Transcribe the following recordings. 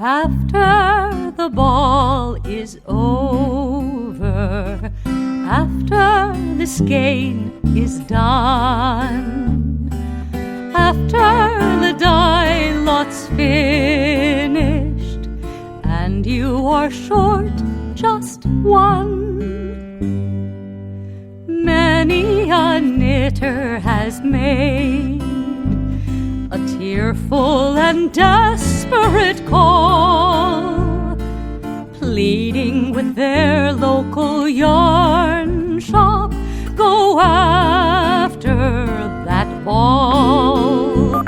After the ball is over, after the skein is done, after the die lot's finished, and you are short just one, many a knitter has made a tearful and desperate call, pleading with their local yarn shop, go after that ball.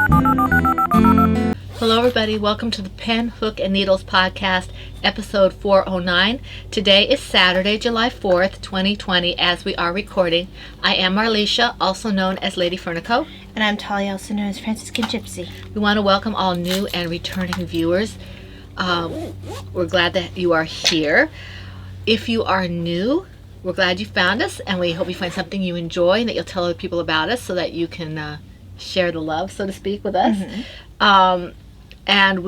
Hello everybody, welcome to the Pen, Hook, and Needles podcast, episode 409. Today is Saturday, July 4th, 2020, as we are recording. I am Marlisha, also known as Lady Fernico. And I'm Talia, also known as Franciscan Gypsy. We want to welcome all new and returning viewers. We're glad that you are here. If you are new, we're glad you found us, and we hope you find something you enjoy and that you'll tell other people about us so that you can share the love, so to speak, with us. Mm-hmm. And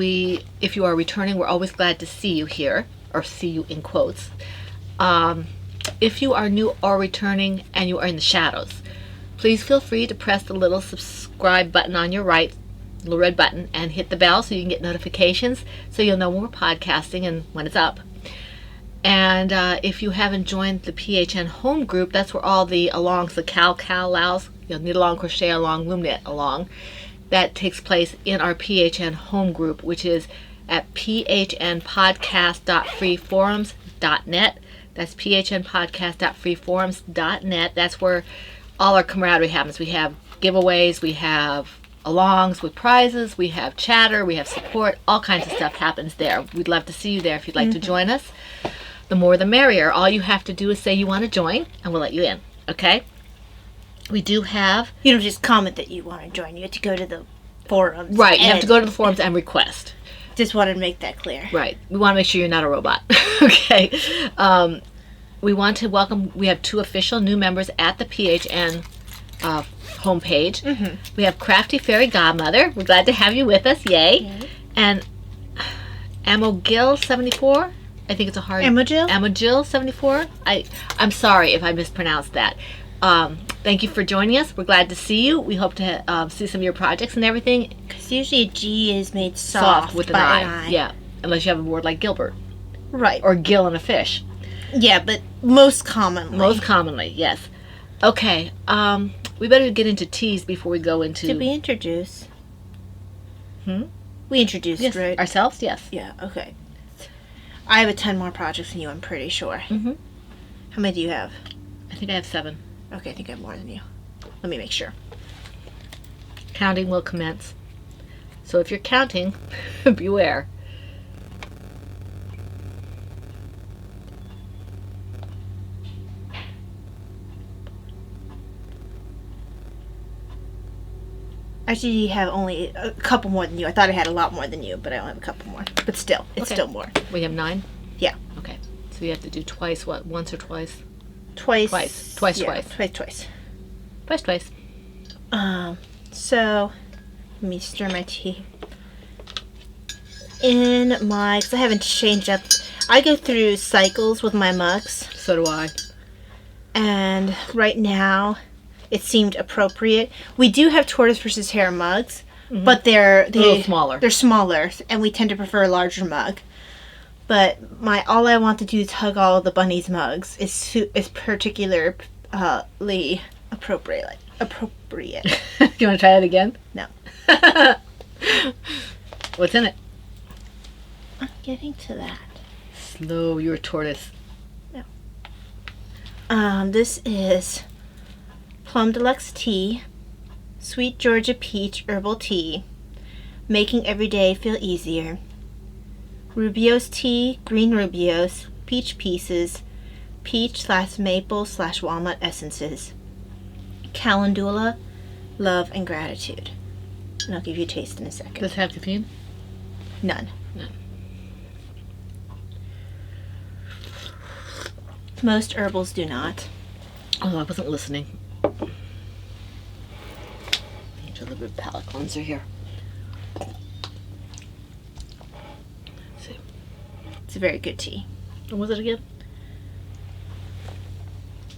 if you are returning, we're always glad to see you here, or see you in quotes. If you are new or returning and you are in the shadows, please feel free to press the little subscribe button on your right, little red button, and hit the bell so you can get notifications so you'll know when we're podcasting and when it's up. And if you haven't joined the PHN home group, that's where all the alongs, the lows, knit along, crochet along, loom knit along, that takes place in our PHN home group, which is at phnpodcast.freeforums.net. That's phnpodcast.freeforums.net. That's where all our camaraderie happens. We have giveaways, we have alongs with prizes, we have chatter, we have support, all kinds of stuff happens there. We'd love to see you there if you'd like to join us. The more the merrier. All you have to do is say you want to join and we'll let you in, okay? We do have... You don't just comment that you want to join. You have to go to the forums. Right, you have to go to the forums and request. Just wanted to make that clear. Right. We want to make sure you're not a robot. Okay. We want to welcome... We have 2 official new members at the PHN homepage. Mm-hmm. We have Crafty Fairy Godmother. We're glad to have you with us. Yay. Yay. And Amogil74. I think it's a hard... Amogil74. I'm sorry if I mispronounced that. Thank you for joining us. We're glad to see you. We hope to see some of your projects and everything. Because usually a G is made soft with an I. Yeah, unless you have a word like Gilbert. Right. Or Gil and a fish. Yeah, but most commonly. Most commonly, yes. Okay, we better get into teas before we go into... Did we introduce? We introduced, yes. Right? Ourselves? Yes. Yeah, okay. I have a ton more projects than you, I'm pretty sure. Mm-hmm. How many do you have? I think I have 7. Okay, I think I have more than you. Let me make sure. Counting will commence. So if you're counting, beware. Actually, you have only a couple more than you. I thought I had a lot more than you, but I only have a couple more. But still, it's still more. We have 9? Yeah. Okay. So you have to do twice, what? Once or twice? Twice. Twice. So, let me stir my tea. Because I haven't changed up. I go through cycles with my mugs. So do I. And right now, it seemed appropriate. We do have Tortoise versus Hare mugs, but they're a little smaller. They're smaller, and we tend to prefer a larger mug. But all I want to do is hug all of the bunnies' mugs is particularly appropriate. You want to try that again? No. What's in it? I'm getting to that. Slow, you're a tortoise. No. This is Plum Deluxe Tea, Sweet Georgia Peach Herbal Tea, making every day feel easier. Rubio's Tea, Green Rubio's, Peach Pieces, Peach/Maple/Walnut Essences. Calendula, Love and Gratitude. And I'll give you a taste in a second. Does it have caffeine? None. Most herbals do not. Oh, I wasn't listening. Need a little bit of palate cleanser here. It's a very good tea. What was it again?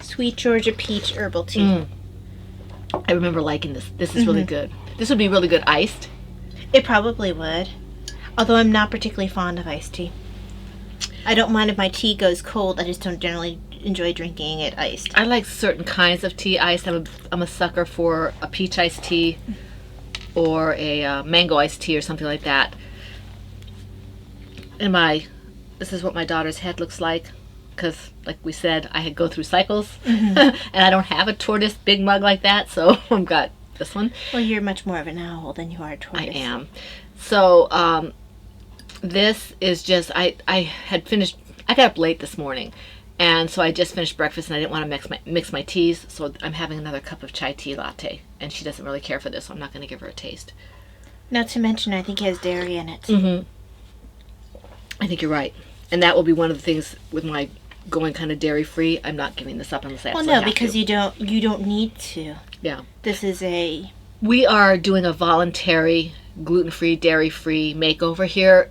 Sweet Georgia peach herbal tea. I remember liking this. This is really good. This would be really good iced. It probably would. Although I'm not particularly fond of iced tea. I don't mind if my tea goes cold. I just don't generally enjoy drinking it iced. I like certain kinds of tea iced. I'm a sucker for a peach iced tea or a mango iced tea or something like that. This is what my daughter's head looks like. Because, like we said, I go through cycles. And I don't have a tortoise big mug like that. So I've got this one. Well, you're much more of an owl than you are a tortoise. I am. So this is just, I got up late this morning, and so I just finished breakfast, and I didn't want to mix my teas, so I'm having another cup of chai tea latte, and she doesn't really care for this, so I'm not going to give her a taste. Not to mention, I think it has dairy in it. I think you're right, and that will be one of the things with my going kind of dairy free. I'm not giving this up unless I absolutely have to. Because you don't need to. Yeah. This is We are doing a voluntary gluten-free, dairy-free makeover here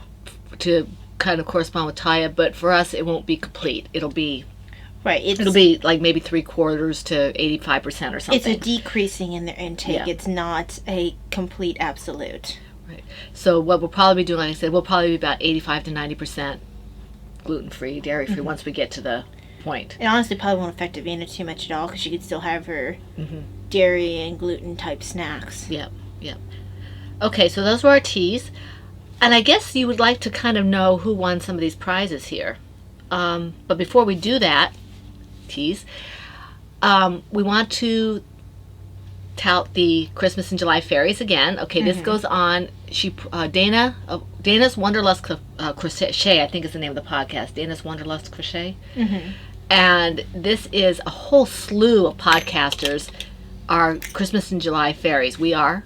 to kind of correspond with Taya, but for us it won't be complete. It'll be it'll be like maybe 3/4 to 85% or something. It's a decreasing in their intake. Yeah. It's not a complete absolute. Right. So what we'll probably be doing, like I said, we'll probably be about 85 to 90% gluten-free, dairy-free once we get to the point. It honestly probably won't affect Avina too much at all because she could still have her dairy and gluten type snacks. Yep. Okay, so those were our teas. And I guess you would like to kind of know who won some of these prizes here. But before we do that, teas, we want to tout the Christmas in July fairies again. Okay, this goes on. Dana's Wanderlust Crochet, I think is the name of the podcast. Dana's Wanderlust Crochet. And this is a whole slew of podcasters are Christmas in July fairies. We are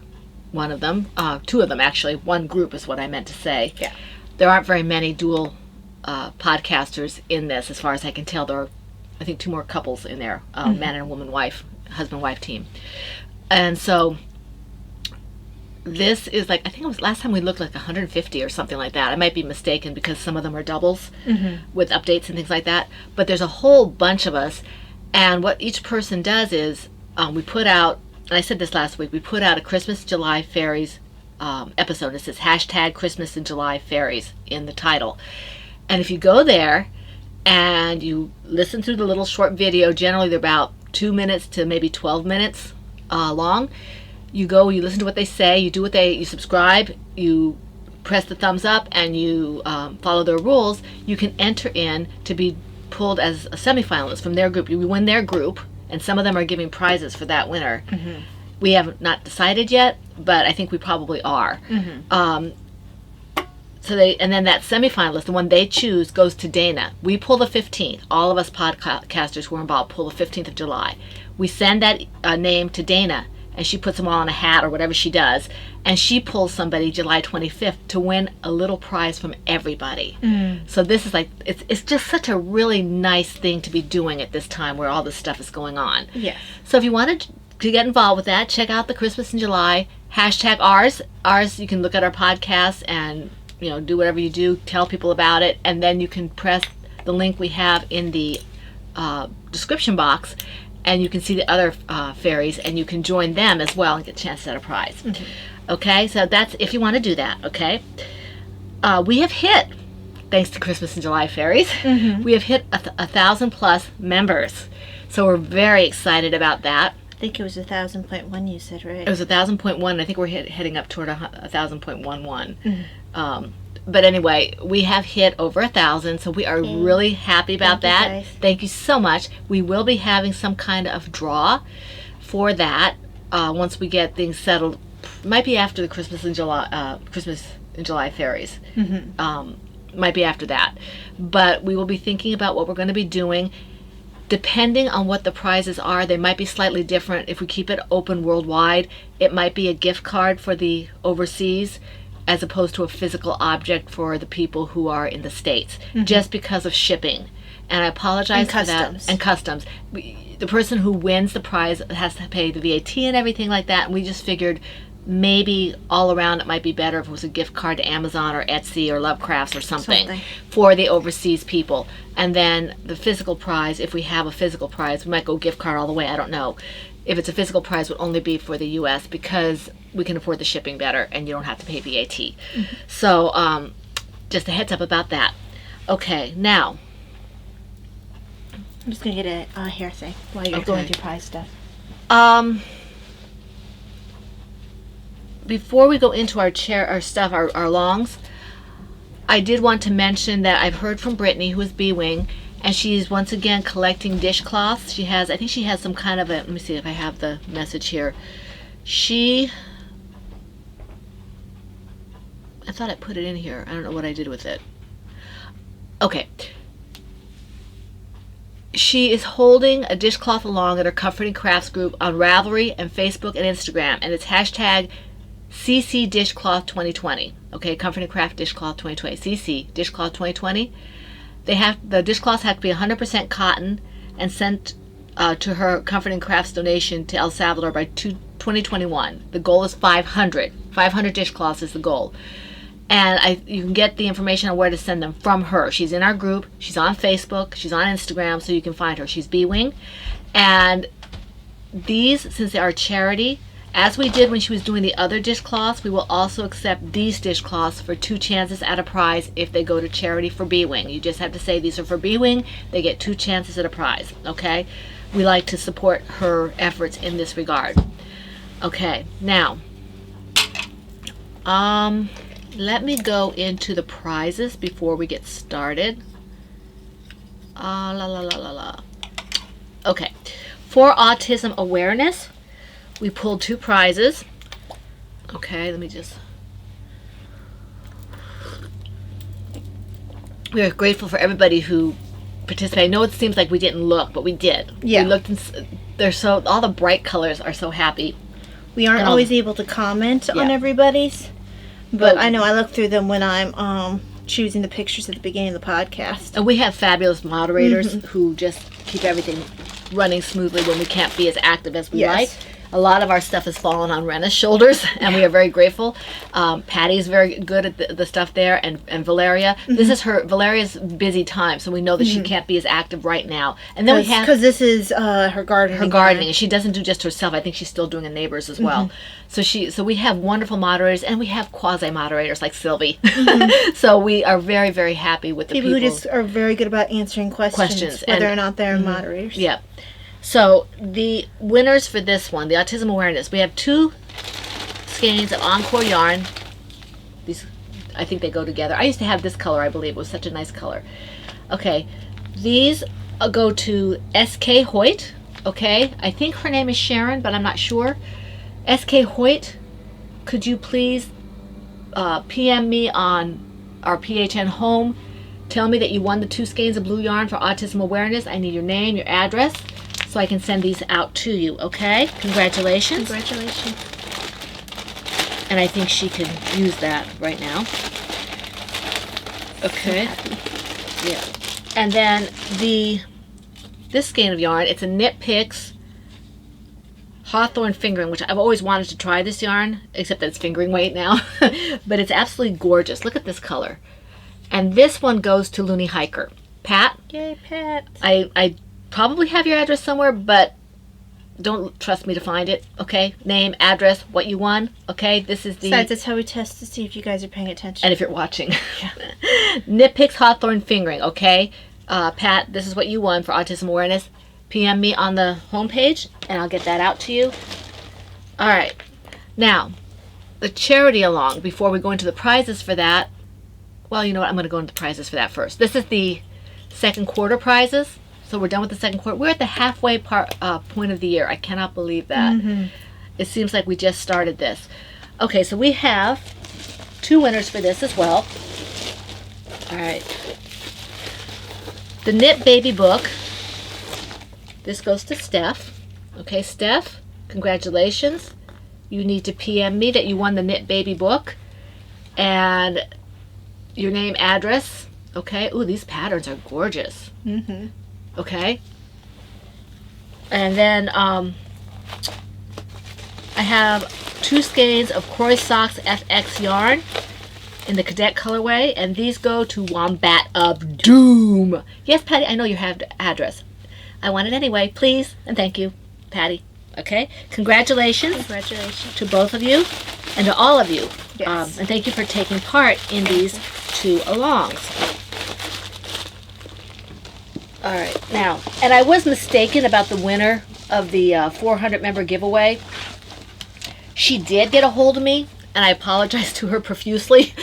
one of them. Two of them, actually. One group is what I meant to say. Yeah. There aren't very many dual podcasters in this, as far as I can tell. There are, I think, 2 more couples in there. Man and woman, wife, husband-wife team. And so this is like, I think it was last time we looked like 150 or something like that. I might be mistaken because some of them are doubles with updates and things like that. But there's a whole bunch of us. And what each person does is we put out, and I said this last week, we put out a Christmas July Fairies episode. It says hashtag Christmas in July Fairies in the title. And if you go there and you listen through the little short video, generally they're about 2 minutes to maybe 12 minutes long. You go, you listen to what they say, you subscribe, you press the thumbs up, and you follow their rules. You can enter in to be pulled as a semifinalist from their group. You win their group, and some of them are giving prizes for that winner. We have not decided yet, but I think we probably are. And then that semifinalist, the one they choose, goes to Dana. We pull the 15th. All of us podcasters who are involved pull the 15th of July. We send that name to Dana, and she puts them all in a hat or whatever she does, and she pulls somebody July 25th to win a little prize from everybody. So this is like, it's just such a really nice thing to be doing at this time where all this stuff is going on. Yes. So if you wanted to get involved with that, check out the Christmas in July, hashtag ours. You can look at our podcast and do whatever you do, tell people about it, and then you can press the link we have in the description box, and you can see the other fairies, and you can join them as well and get a chance at a prize. Okay, so that's if you want to do that. Okay, we have hit, thanks to Christmas in July fairies, we have hit 1,000+ members, so we're very excited about that. I think it was 1,000.1 you said, right? It was 1,000.1. I think we're heading up toward 1,000.11. But anyway, we have hit over 1,000, so we are really happy about that. Thank you so much. We will be having some kind of draw for that once we get things settled. Might be after the Christmas in July fairies. Might be after that. But we will be thinking about what we're going to be doing. Depending on what the prizes are, they might be slightly different. If we keep it open worldwide, it might be a gift card for the overseas as opposed to a physical object for the people who are in the States, just because of shipping. And I apologize for that. And customs. The person who wins the prize has to pay the VAT and everything like that, and we just figured maybe all around it might be better if it was a gift card to Amazon or Etsy or Lovecrafts or something for the overseas people. And then the physical prize, if we have a physical prize, we might go gift card all the way. I don't know. If it's a physical prize, it would only be for the U.S. because we can afford the shipping better and you don't have to pay VAT. So just a heads up about that. Okay, now. I'm just going to get a hair thing while you're going through prize stuff. Before we go into our longs, I did want to mention that I've heard from Brittany, who is B-Wing, and she's once again collecting dishcloths. I think she has some kind of a, let me see if I have the message here. I thought I put it in here. I don't know what I did with it. Okay. She is holding a dishcloth along at her Comforting Crafts group on Ravelry and Facebook and Instagram, and it's hashtag CC Dishcloth 2020. Okay, Comforting Craft Dishcloth 2020. CC Dishcloth 2020. The dishcloths have to be 100% cotton and sent to her Comforting Crafts donation to El Salvador by 2021. The goal is 500. 500 dishcloths is the goal. And you can get the information on where to send them from her. She's in our group. She's on Facebook. She's on Instagram, so you can find her. She's B-Wing. And these, since they are charity, as we did when she was doing the other dishcloths, we will also accept these dishcloths for 2 chances at a prize if they go to charity for B-Wing. You just have to say these are for B-Wing. They get 2 chances at a prize, okay? We like to support her efforts in this regard. Okay, now, let me go into the prizes before we get started. Okay, for autism awareness, we pulled 2 prizes. Okay, let me just... We are grateful for everybody who participated. I know it seems like we didn't look, but we did. Yeah. We looked and all the bright colors are so happy. We aren't always able to comment on everybody's, but I know I look through them when I'm choosing the pictures at the beginning of the podcast. And we have fabulous moderators who just keep everything running smoothly when we can't be as active as we like. A lot of our stuff has fallen on Rena's shoulders, and we are very grateful. Patty's very good at the stuff there, and Valeria. This is Valeria's busy time, so we know that she can't be as active right now. And then we have... Because this is her gardening. Her gardening, and she doesn't do just herself. I think she's still doing a neighbor's as well. So we have wonderful moderators, and we have quasi-moderators like Sylvie. So we are very, very happy with the people. Who just are very good about answering questions whether or not they're moderators. Yeah. So the winners for this one, the autism awareness, we have 2 skeins of Encore yarn. These, I think they go together. I used to have this color, I believe. It was such a nice color. Okay, these go to S.K. Hoyt. Okay, I think her name is Sharon, but I'm not sure. S.K. Hoyt, could you please PM me on our PHN home? Tell me that you won the 2 skeins of blue yarn for autism awareness. I need your name, your address, so I can send these out to you, okay? Congratulations. Congratulations. And I think she can use that right now. Okay. Yeah. And then this skein of yarn, it's a Knit Picks Hawthorne Fingering, which I've always wanted to try this yarn, except that it's fingering weight now. But it's absolutely gorgeous. Look at this color. And this one goes to Looney Hiker. Pat? Yay, Pat. I probably have your address somewhere, but don't trust me to find it, okay? Name, address, what you won, okay? This is the... Besides, that's how we test to see if you guys are paying attention. And if you're watching. Knit Picks Hawthorne Fingering, okay? Pat, this is what you won for autism awareness. PM me on the homepage, and I'll get that out to you. All right. Now, the charity along, before we go into the prizes for that, well, you know what? I'm going to go into the prizes for that first. This is the second quarter prizes. So we're done with the second quarter. We're at the halfway point of the year. I cannot believe that. It seems like we just started this. Okay, so we have 2 winners for this as well. All right. The Knit Baby book. This goes to Steph. Okay, Steph, congratulations. You need to PM me that you won the Knit Baby book. And your name, address. Okay. Ooh, these patterns are gorgeous. Okay. And then I have 2 skeins of Croy Socks FX yarn in the cadet colorway, and these go to Wombat of Doom. Yes, Patty, I know you have the address. I want it anyway, please, and thank you, Patty. Okay, congratulations to both of you and to all of you. Yes. And thank you for taking part in these 2 alongs. All right, now, and I was mistaken about the winner of the 400 member giveaway. She did get a hold of me, and I apologize to her profusely,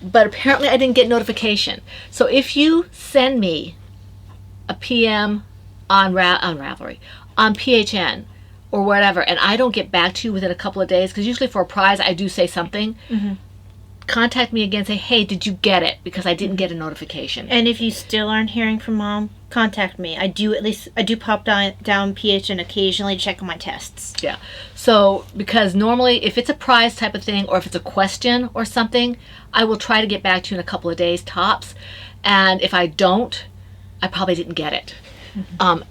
but apparently I didn't get notification. So if you send me a PM on Ravelry, on PHN, or whatever, and I don't get back to you within a couple of days, because usually for a prize I do say something, contact me again and say, hey, did you get it? Because I didn't get a notification. And if you still aren't hearing from Mom, contact me. I do pop down PHN occasionally to check on my tests. Yeah. So, because normally if it's a prize type of thing, or if it's a question or something, I will try to get back to you in a couple of days tops. And if I don't, I probably didn't get it.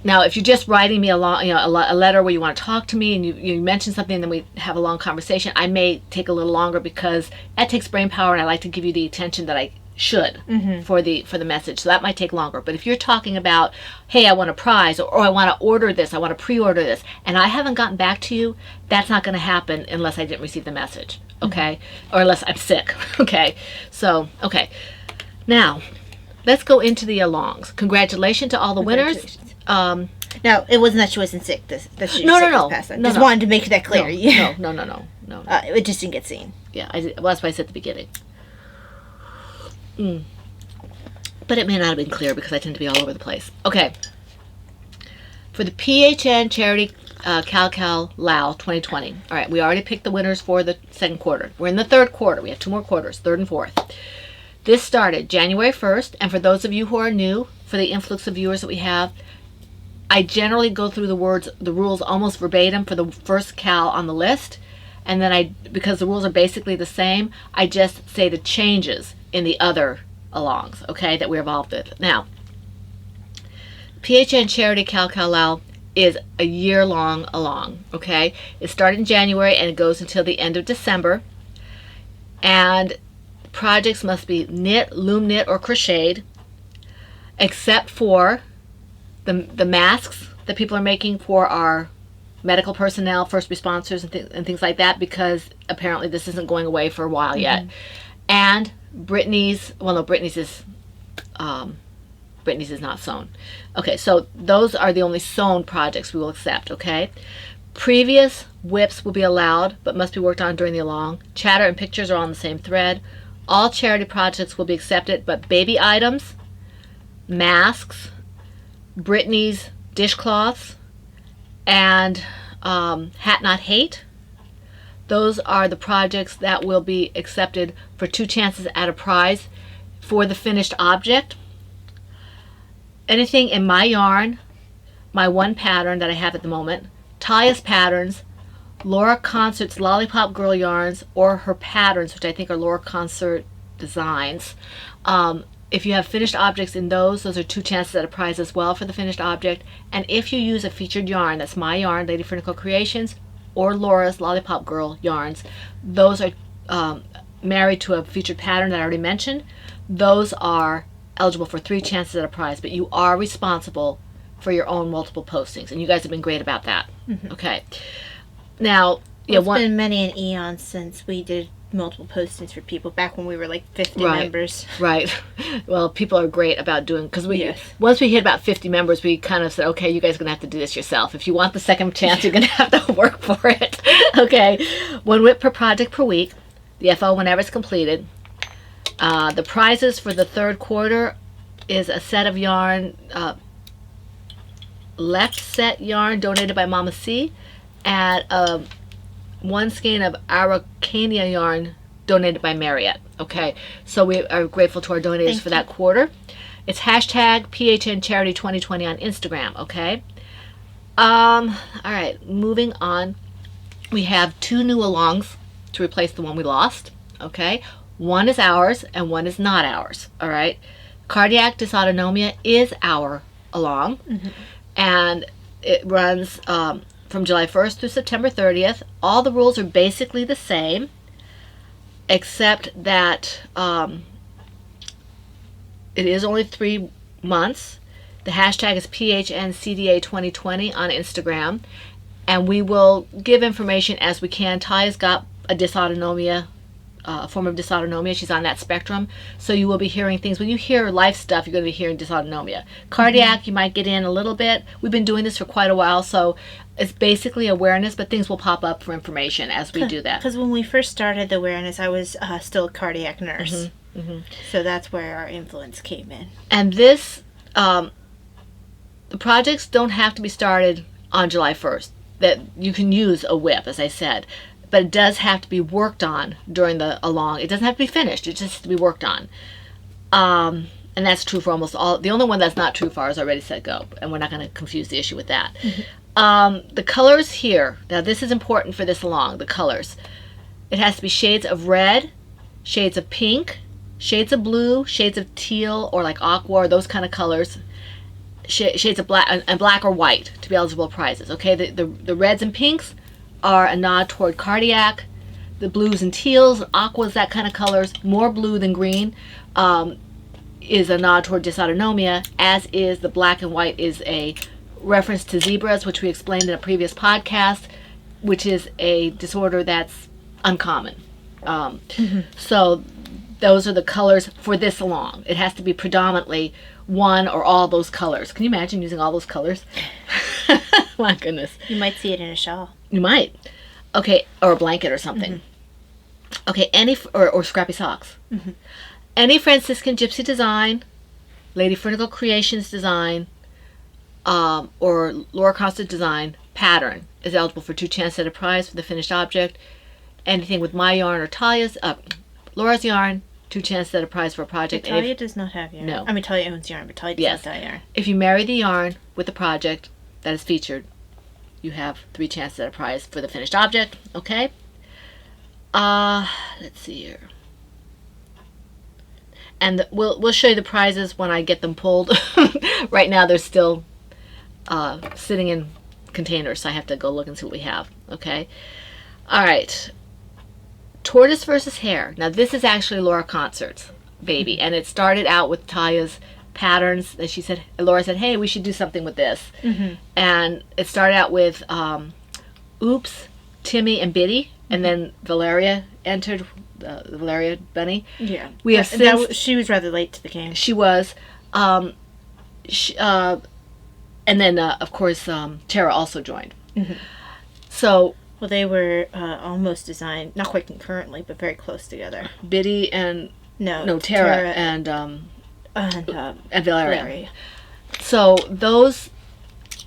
Now, if you're just writing me a letter where you want to talk to me and you mention something and then we have a long conversation, I may take a little longer because that takes brain power, and I like to give you the attention that I should for the message. So that might take longer. But if you're talking about, hey, I want a prize, or I want to order this, I want to pre-order this, and I haven't gotten back to you, that's not going to happen unless I didn't receive the message, okay? Or unless I'm sick, okay? So, okay. Now, let's go into the alongs. Congratulations to all the winners. No, it wasn't that she wasn't sick. That she No, was no, sick no. this past time. No, Just no. wanted to make that clear. No. It just didn't get seen. Yeah, well, that's what I said at the beginning. But it may not have been clear because I tend to be all over the place. Okay. For the PHN Charity Cal Lao 2020. All right, we already picked the winners for the second quarter. We're in the third quarter. We have 2 more quarters, third and fourth. This started January 1st, and for those of you who are new, for the influx of viewers that we have, I generally go through the rules almost verbatim for the first Cal on the list, and then because the rules are basically the same, I just say the changes in the other alongs, okay, that we're involved with. Now, PHN Charity Cal Lao is a year-long along, okay? It started in January and it goes until the end of December, and projects must be knit, loom knit, or crocheted, except for the masks that people are making for our medical personnel, first responders, and things like that, because apparently this isn't going away for a while yet. And Brittany's is not sewn. Okay, so those are the only sewn projects we will accept, okay? Previous WIPs will be allowed, but must be worked on during the along. Chatter and pictures are on the same thread. All charity projects will be accepted, but baby items, masks, Brittany's dishcloths, and Hat Not Hate, those are the projects that will be accepted for 2 chances at a prize for the finished object. Anything in my yarn, my 1 pattern that I have at the moment, Talia's patterns, Laura Concert's Lollipop Girl yarns, or her patterns, which I think are Laura Concert designs. If you have finished objects in those are 2 chances at a prize as well for the finished object. And if you use a featured yarn, that's my yarn, Lady Furnicle Creations, or Laura's Lollipop Girl yarns, those are married to a featured pattern that I already mentioned. Those are eligible for 3 chances at a prize, but you are responsible for your own multiple postings, and you guys have been great about that. Okay. Now, It's been many an eon since we did multiple postings for people, back when we were like 50 members. Right. Well, people are great about doing, because once we hit about 50 members, we kind of said, okay, you guys are going to have to do this yourself. If you want the second chance, you're going to have to work for it. Okay. 1 WIP per project per week. The FO whenever it's completed. The prizes for the third quarter is a set of yarn, left set yarn donated by Mama C, and 1 skein of Araucania yarn donated by Marriott. Okay, so we are grateful to our donators for that quarter. It's hashtag PHN Charity 2020 on Instagram. Okay. All right, moving on. We have 2 new alongs to replace the one we lost. Okay, 1 is ours and 1 is not ours. All right, Cardiac Dysautonomia is our along, and it runs from from July 1st through September 30th. All the rules are basically the same, except that it is only 3 months. The hashtag is PHNCDA2020 on Instagram, and we will give information as we can. Taya's got a dysautonomia, a form of dysautonomia. She's on that spectrum, so you will be hearing things. When you hear life stuff, you're going to be hearing dysautonomia. Cardiac, you might get in a little bit. We've been doing this for quite a while, so it's basically awareness, but things will pop up for information as we do that. Because when we first started the awareness, I was still a cardiac nurse. So that's where our influence came in. And this, the projects don't have to be started on July 1st. That you can use a whip, as I said, but it does have to be worked on during the along. It doesn't have to be finished. It just has to be worked on. And that's true for almost all. The only one that's not true for ours is Ready, Set, Go, and we're not going to confuse the issue with that. The colors here, now this is important for this along, the colors. It has to be shades of red, shades of pink, shades of blue, shades of teal, or like aqua, or those kind of colors. Shades of black and black or white to be eligible prizes. Okay, the reds and pinks are a nod toward cardiac. The blues and teals, aquas, that kind of colors, more blue than green, is a nod toward dysautonomia, as is the black and white is a reference to zebras, which we explained in a previous podcast, which is a disorder that's uncommon. So those are the colors for this along. It has to be predominantly one or all those colors. Can you imagine using all those colors? My goodness. You might see it in a shawl. You might. Okay, or a blanket or something. Okay, or scrappy socks. Any Franciscan Gypsy design, Lady Fernicle Creations design, or Laura Costa design pattern is eligible for 2 chances at a prize for the finished object. Anything with my yarn or Talia's, Laura's yarn, 2 chances at a prize for a project. Talia does not have yarn. No. I mean, Talia owns yarn, but Talia does not have yarn. If you marry the yarn with the project that is featured, you have 3 chances at a prize for the finished object. Okay? Let's see here. And we'll show you the prizes when I get them pulled. Right now they're still sitting in containers, so I have to go look and see what we have. Okay? All right. Tortoise versus Hare. Now this is actually Laura Concert's baby, and it started out with Talia's patterns. And she said, Laura said, "Hey, we should do something with this." And it started out with Oops, Timmy, and Biddy, and then Valeria entered. Valeria Bunny. Yeah, we have she was rather late to the game. She was, and then of course Tara also joined. So. Well, they were almost designed, not quite concurrently, but very close together. Biddy and Tara and Valeria. So those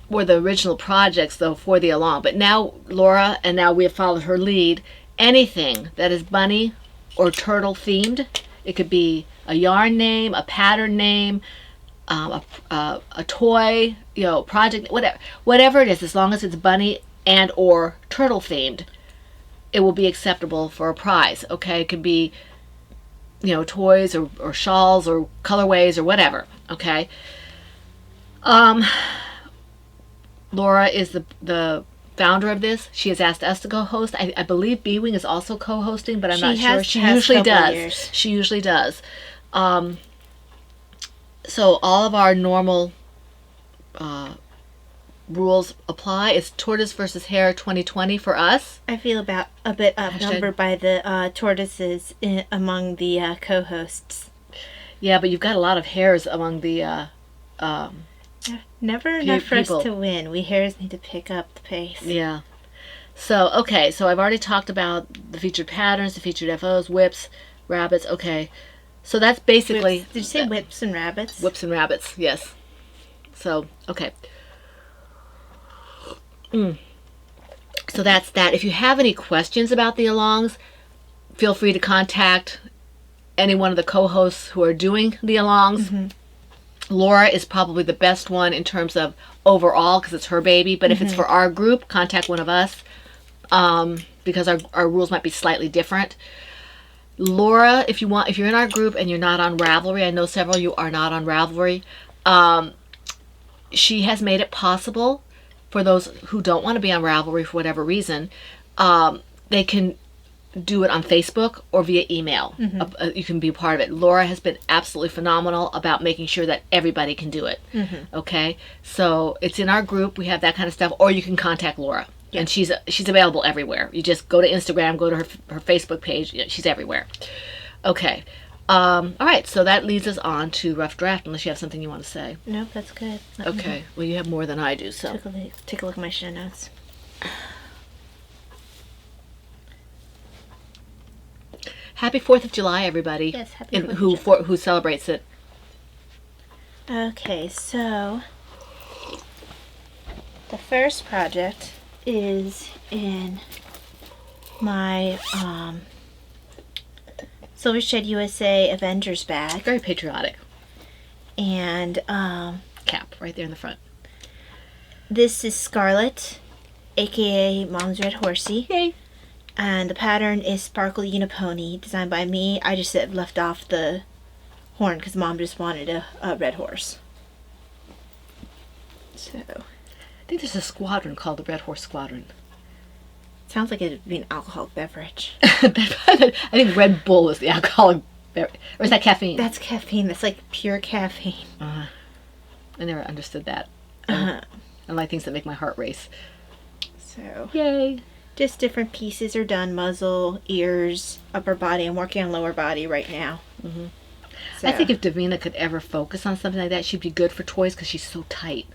were the original projects, though, for the along. But now Laura, and now we have followed her lead. Anything that is bunny or turtle themed, it could be a yarn name, a pattern name, a toy, project, whatever it is, as long as it's bunny and or turtle themed, it will be acceptable for a prize. Okay, it could be toys or shawls or colorways or whatever. Okay. Laura is the founder of this. She has asked us to co-host. I believe B-Wing is also co-hosting, but I'm not sure. She usually does. She usually does. So all of our normal rules apply. It's Tortoise versus Hare 2020 for us. I feel a bit outnumbered by the tortoises among the co-hosts. Yeah, but you've got a lot of hares among the never enough for us to win. We hares need to pick up the pace. Yeah. So, okay, so I've already talked about the featured patterns, the featured FOs, whips, rabbits. Okay. So that's basically... Whips. Did you say whips and rabbits? Whips and rabbits, yes. So, okay. So that's that. If you have any questions about the alongs, feel free to contact any one of the co-hosts who are doing the alongs. Laura is probably the best one in terms of overall because it's her baby. But if it's for our group, contact one of us because our rules might be slightly different. Laura, if you're in our group and you're not on Ravelry, I know several of you are not on Ravelry. She has made it possible for those who don't want to be on Ravelry for whatever reason, they can do it on Facebook or via email. You can be a part of it. Laura has been absolutely phenomenal about making sure that everybody can do it. Okay, so it's in our group. We have that kind of stuff, or you can contact Laura, and she's available everywhere. You just go to Instagram, go to her Facebook page. She's everywhere. Okay, all right. So that leads us on to rough draft. Unless you have something you want to say. Nope, that's good. Okay. Well, you have more than I do. So Take a look at my show notes. Happy 4th of July, everybody. Yes, happy And 4th of July. who celebrates it. Okay, so the first project is in my Silvershed USA Avengers bag. Very patriotic. And Cap right there in the front. this is Scarlet, aka Mom's Red Horsey. Yay. And the pattern is Sparkle Unipony, designed by me. I just left off the horn because Mom just wanted a red horse. So, I think there's a squadron called the Red Horse Squadron. sounds like it'd be an alcoholic beverage. I think Red Bull is the alcoholic beverage. Or is that caffeine? That's caffeine. That's like pure caffeine. I never understood that. Uh-huh. I like things that make my heart race. So, Yay. just different pieces are done. Muzzle, ears, upper body. I'm working on lower body right now. So, I think if Davina could ever focus on something like that, she'd be good for toys because she's so tight.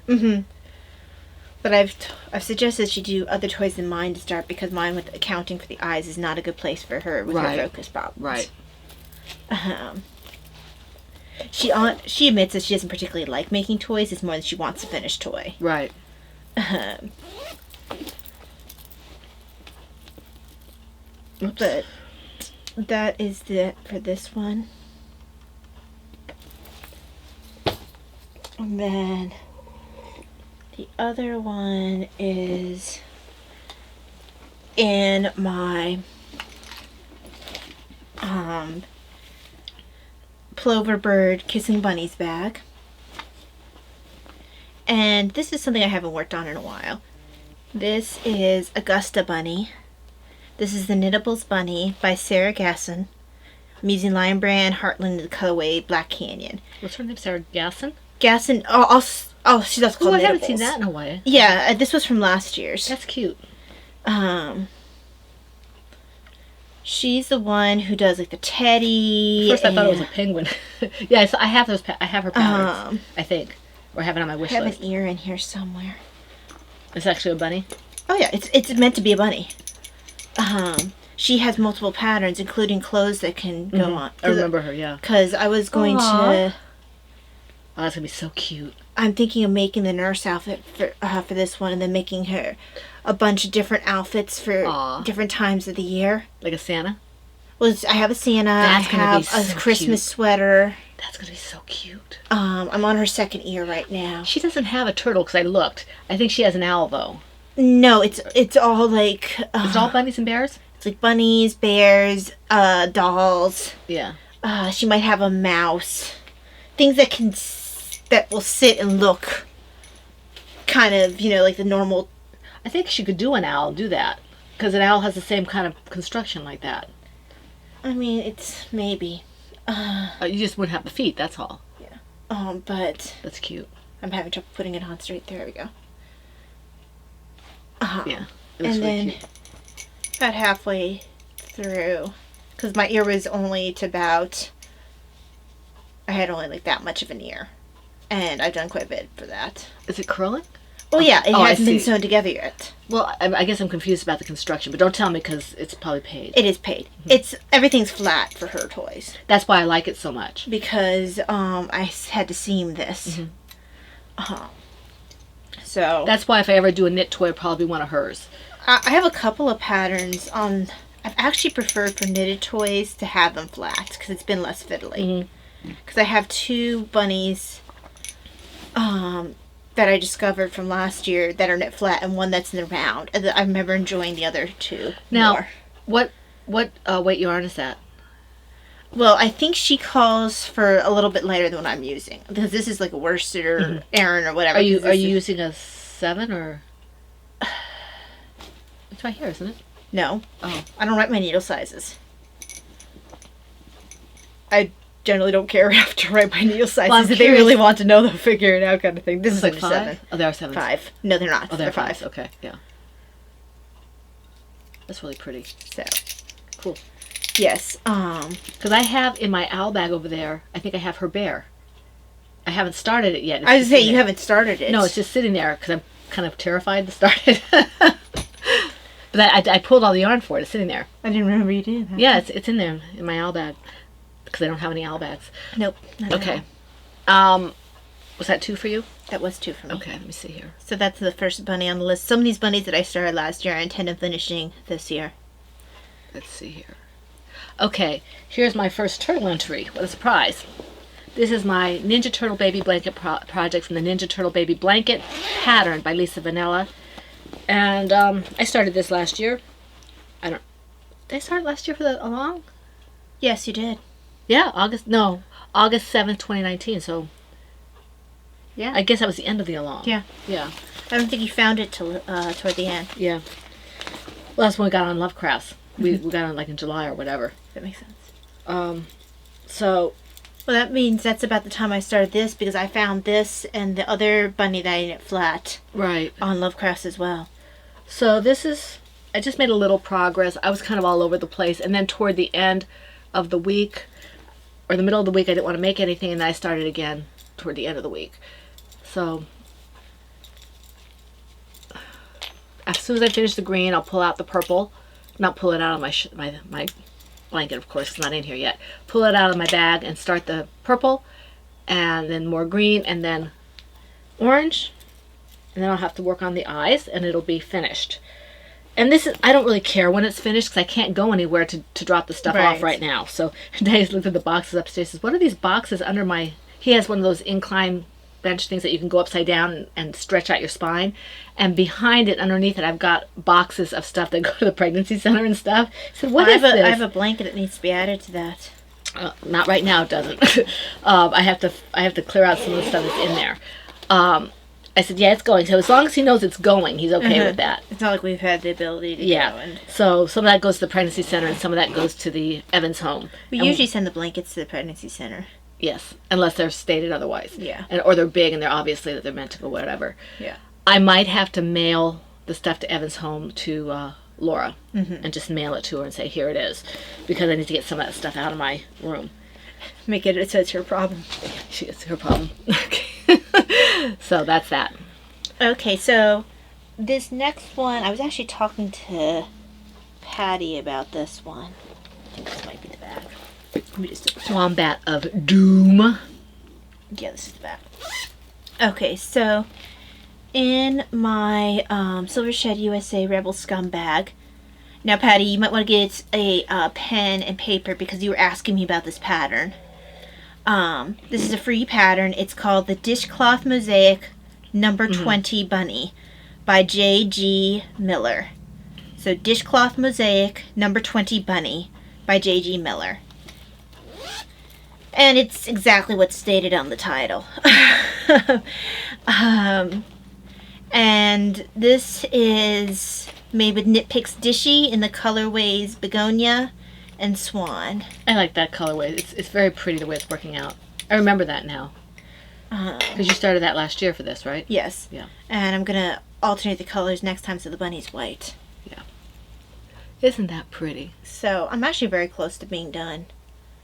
But I've suggested she do other toys than mine to start because mine with accounting for the eyes is not a good place for her with her focus problems. Right. She admits that she doesn't particularly like making toys. It's more that she wants a finished toy. Right. But that is it for this one. And then the other one is in my Plover Bird Kissing Bunnies bag. And this is something I haven't worked on in a while. This is Augusta Bunny. This is the Knittables Bunny by Sarah Gasson. I'm using Lion Brand, Heartland, and colorway Black Canyon. What's her name? Sarah Gasson? Gasson, she does call Oh, I Knittables. haven't seen that in a while. Yeah, this was from last year's. That's cute. She's the one who does like the teddy. First I thought it was a penguin. Yeah, so I have those. I have her patterns, I think. Or I have it on my wish I have list. an ear in here somewhere. It's actually a bunny? Oh yeah, it's meant to be a bunny. She has multiple patterns, including clothes that can go on. I remember her, yeah. Because I was going Aww. to... Oh, that's going to be so cute. I'm thinking of making the nurse outfit for this one, and then making her a bunch of different outfits for Aw. different times of the year. Like a Santa? Well, I have a Santa. That's I gonna have be a so Christmas cute. sweater. That's going to be so cute. I'm on her second ear right now. She doesn't have a turtle because I looked. I think she has an owl, though. No, it's all like... Is it all bunnies and bears? It's like bunnies, bears, dolls. Yeah. She might have a mouse. Things that will sit and look kind of, like the normal... I think she could do an owl, do that. Because an owl has the same kind of construction like that. I mean, it's maybe. You just wouldn't have the feet, that's all. Yeah. But That's cute. I'm having trouble putting it on straight. There we go. Yeah. It looks And really then cute. about halfway through, because my ear was only to about... I had only like that much of an ear. And I've done quite a bit for that. Is it curling? Oh yeah, it I hasn't been see. sewn together yet. Well, I guess I'm confused about the construction, but don't tell me because it's probably paid. It is paid. Everything's flat for her toys. That's why I like it so much. Because I had to seam this. So That's why if I ever do a knit toy, it'll probably be one of hers. I have a couple of patterns on... I've actually preferred for knitted toys to have them flat because it's been less fiddly. Because I have two bunnies that I discovered from last year that are knit flat and one that's knit round. And I remember enjoying the other two Now, more. what weight yarn is that? Well, I think she calls for a little bit lighter than what I'm using. Because this is like a worsted or Aran or whatever. Are you 'cause this is- using a 7 or? try here, isn't it? No. Oh. I don't write my needle sizes. I generally don't care enough to write my needle sizes. Well, I'm if they curious- really want to know, they'll figure it out kind of thing. This is like only 5? 7. Oh, there are 7s. 5. No, they're not. Oh, they're they're 5. 5s. Okay, yeah. That's really pretty. So, Cool. yes. Because I have in my owl bag over there, I think I have her bear. I haven't started it yet. It's I was just saying sitting you there. haven't started it. No, it's just sitting there because I'm kind of terrified to start it. But I pulled all the yarn for it. It's sitting there. I didn't remember you did that. Yeah, it's in there in my owl bag because I don't have any owl bags. Nope. Not at Okay. all. Was that 2 for you? That was 2 for me. Okay, let me see here. So that's the first bunny on the list. Some of these bunnies that I started last year, I intend on finishing this year. Let's see here. Okay, here's my first turtle entry. What a surprise. This is my Ninja Turtle Baby Blanket project from the Ninja Turtle Baby Blanket pattern by Lisa Vanilla. And I started this last year. Did I start last year for the along? Yes, you did. Yeah, August 7th, 2019. So, Yeah. I guess that was the end of the along. Yeah. Yeah. I don't think you found it till toward the end. Yeah. Well, that's when we got on Lovecrafts. We got on like in July or whatever. That makes sense. So, Well, that means that's about the time I started this because I found this and the other bunny that I knit flat right. on Lovecrafts as well. So this is, I just made a little progress. I was kind of all over the place. And then toward the end of the week, or the middle of the week, I didn't want to make anything. And then I started again toward the end of the week. So as soon as I finish the green, I'll pull out the purple. Not pull it out of my blanket, of course, it's not in here yet. Pull it out of my bag and start the purple, and then more green, and then orange. And then I'll have to work on the eyes, and it'll be finished. And this is, I don't really care when it's finished, because I can't go anywhere to drop the stuff off right now. So Dave looked at the boxes upstairs and says, what are these boxes under my... He has one of those incline bench things that you can go upside down and stretch out your spine. And behind it, underneath it, I've got boxes of stuff that go to the pregnancy center and stuff. He said, what is this? I have a blanket that needs to be added to that. Not right now, it doesn't. I have to clear out some of the stuff that's in there. I said, yeah, it's going. So as long as he knows it's going, he's okay with that. It's not like we've had the ability to go. Yeah. And So some of that goes to the pregnancy center, and some of that goes to the Evans home. we And usually send the blankets to the pregnancy center. yes, unless they're stated otherwise. Yeah. Or they're big and they're obviously that they're meant to go whatever. Yeah. I might have to mail the stuff to Evans home to Laura and just mail it to her and say, here it is, because I need to get some of that stuff out of my room. Make it so it's her problem. It's her problem. Okay. So that's that. Okay, so this next one, I was actually talking to Patty about this one. I think this might be the back. Let me just Wombat of Doom. Yeah, this is the back. Okay, so in my Silver Shed USA Rebel Scum bag. Now, Patty, you might want to get a pen and paper because you were asking me about this pattern. This is a free pattern. It's called the Dishcloth Mosaic Number 20 Bunny by J.G. Miller. So, Dishcloth Mosaic Number 20 Bunny by J.G. Miller. And it's exactly what's stated on the title. And this is made with Knit Picks Dishy in the colorways Begonia and Swan. I like that colorway. It's very pretty the way it's working out. I remember that now. Because you started that last year for this, right? Yes. Yeah. And I'm going to alternate the colors next time so the bunny's white. Yeah. Isn't that pretty? So I'm actually very close to being done.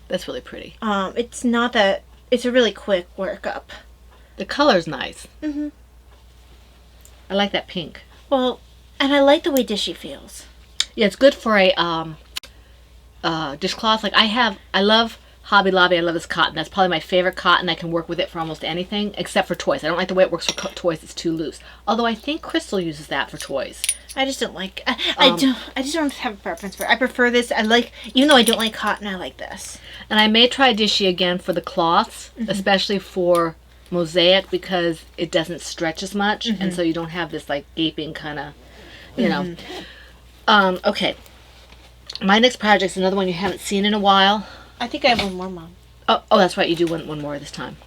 That's really pretty. It's not that... It's a really quick workup. The color's nice. Mm-hmm. I like that pink. Well, and I like the way Dishy feels. Yeah, it's good for a dishcloth. Like I love Hobby Lobby. I love this cotton. That's probably my favorite cotton. I can work with it for almost anything except for toys. I don't like the way it works for toys. It's too loose. Although I think Crystal uses that for toys. I just don't like... I just don't have a preference for it. I prefer this. I like... Even though I don't like cotton, I like this. And I may try Dishy again for the cloths, especially for mosaic, because it doesn't stretch as much, and so you don't have this like gaping kind of, you know. Okay. My next project is another one you haven't seen in a while. I think I have one more, Mom. Oh, that's right. You do one more this time.